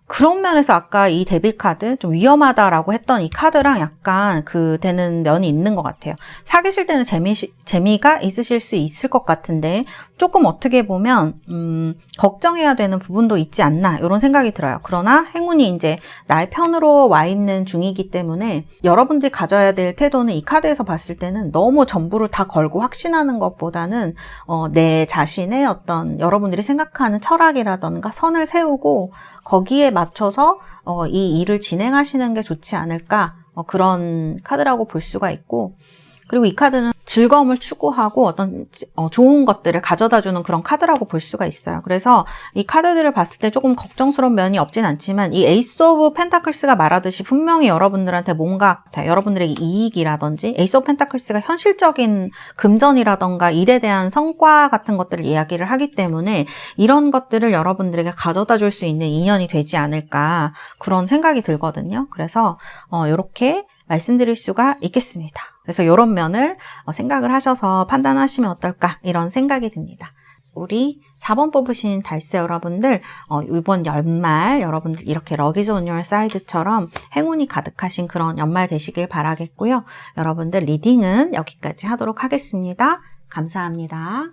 그런 면에서 아까 이 데빌 카드, 좀 위험하다라고 했던 이 카드랑 약간 되는 면이 있는 것 같아요. 사귀실 때는 재미가 있으실 수 있을 것 같은데, 조금 어떻게 보면, 걱정해야 되는 부분도 있지 않나, 이런 생각이 들어요. 그러나 행운이 이제 나의 편으로 와 있는 중이기 때문에, 여러분들이 가져야 될 태도는 이 카드에서 봤을 때는 너무 전부를 다 걸고 확신하는 것보다는, 내 자신의 어떤 여러분들이 생각하는 철학이라던가 선을 세우고, 거기에 맞춰서 이 일을 진행하시는 게 좋지 않을까, 그런 카드라고 볼 수가 있고, 그리고 이 카드는 즐거움을 추구하고 어떤 좋은 것들을 가져다주는 그런 카드라고 볼 수가 있어요. 그래서 이 카드들을 봤을 때 조금 걱정스러운 면이 없진 않지만, 이 에이스 오브 펜타클스가 말하듯이 분명히 여러분들한테 뭔가 여러분들에게 이익이라든지, 에이스 오브 펜타클스가 현실적인 금전이라던가 일에 대한 성과 같은 것들을 이야기를 하기 때문에 이런 것들을 여러분들에게 가져다 줄 수 있는 인연이 되지 않을까, 그런 생각이 들거든요. 그래서 이렇게 말씀드릴 수가 있겠습니다. 그래서 이런 면을 생각을 하셔서 판단하시면 어떨까, 이런 생각이 듭니다. 우리 4번 뽑으신 달새 여러분들, 이번 연말 여러분들 이렇게 럭키즈 온 유어 사이드처럼 행운이 가득하신 그런 연말 되시길 바라겠고요. 여러분들 리딩은 여기까지 하도록 하겠습니다. 감사합니다.